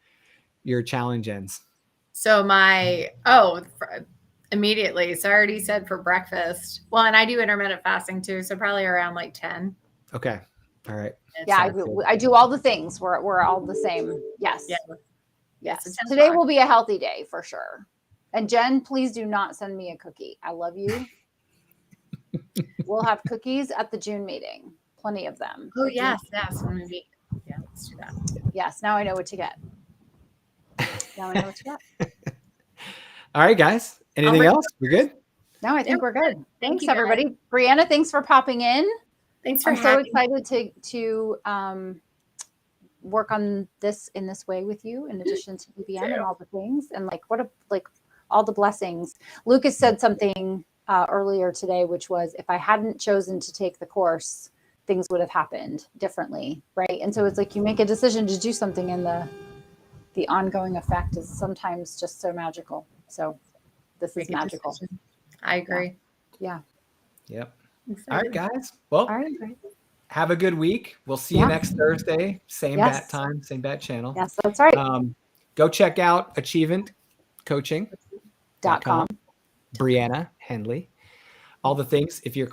Speaker 1: challenge ends.
Speaker 3: So immediately. So I already said for breakfast. Well, and I do intermittent fasting too. So probably around like 10.
Speaker 1: Okay. All right.
Speaker 2: Yeah, I do all the things. We're all the same. Yes.
Speaker 3: Yeah.
Speaker 2: Yes.
Speaker 3: So
Speaker 2: Today will be a healthy day for sure. And Jen, please do not send me a cookie. I love you. We'll have cookies at the June meeting. Plenty of them.
Speaker 3: Oh, yes. When we meet. Yeah, let's do that.
Speaker 2: Yes. Now I know what to get. All
Speaker 1: right, guys. Anything else? We're good?
Speaker 2: No, I think we're good. Thanks,
Speaker 3: you,
Speaker 2: everybody. Guys. Brianna, thanks for popping in.
Speaker 3: Thanks for
Speaker 2: I'm so excited to work on this in this way with you, in addition to EBM and all the things, and all the blessings. Lucas said something earlier today, which was, if I hadn't chosen to take the course, things would have happened differently, right? And so it's like you make a decision to do something, and the ongoing effect is sometimes just so magical. So this is magical.
Speaker 3: I agree.
Speaker 2: Yeah.
Speaker 1: Yep. All right, guys. Well, have a good week. We'll see you next Thursday. Same bat time, same bat channel.
Speaker 2: Yes, that's right.
Speaker 1: Go check out achievementcoaching.com. Brianna Hendley. All the things. If you're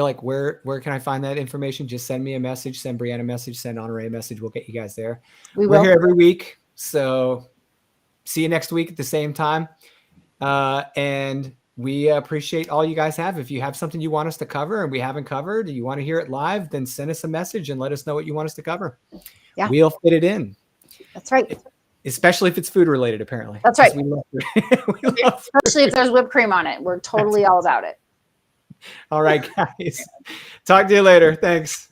Speaker 1: like, where can I find that information? Just send me a message, send Brianna a message, send Honoree a message. We'll get you guys there. We're here every week. So see you next week at the same time. And we appreciate all you guys have. If you have something you want us to cover and we haven't covered, you want to hear it live, then send us a message and let us know what you want us to cover. Yeah. We'll fit it in.
Speaker 2: That's right.
Speaker 1: Especially if it's food related, apparently.
Speaker 2: That's right.
Speaker 1: We love
Speaker 2: especially if there's whipped cream on it. We're totally all about it.
Speaker 1: All right, guys. Talk to you later. Thanks.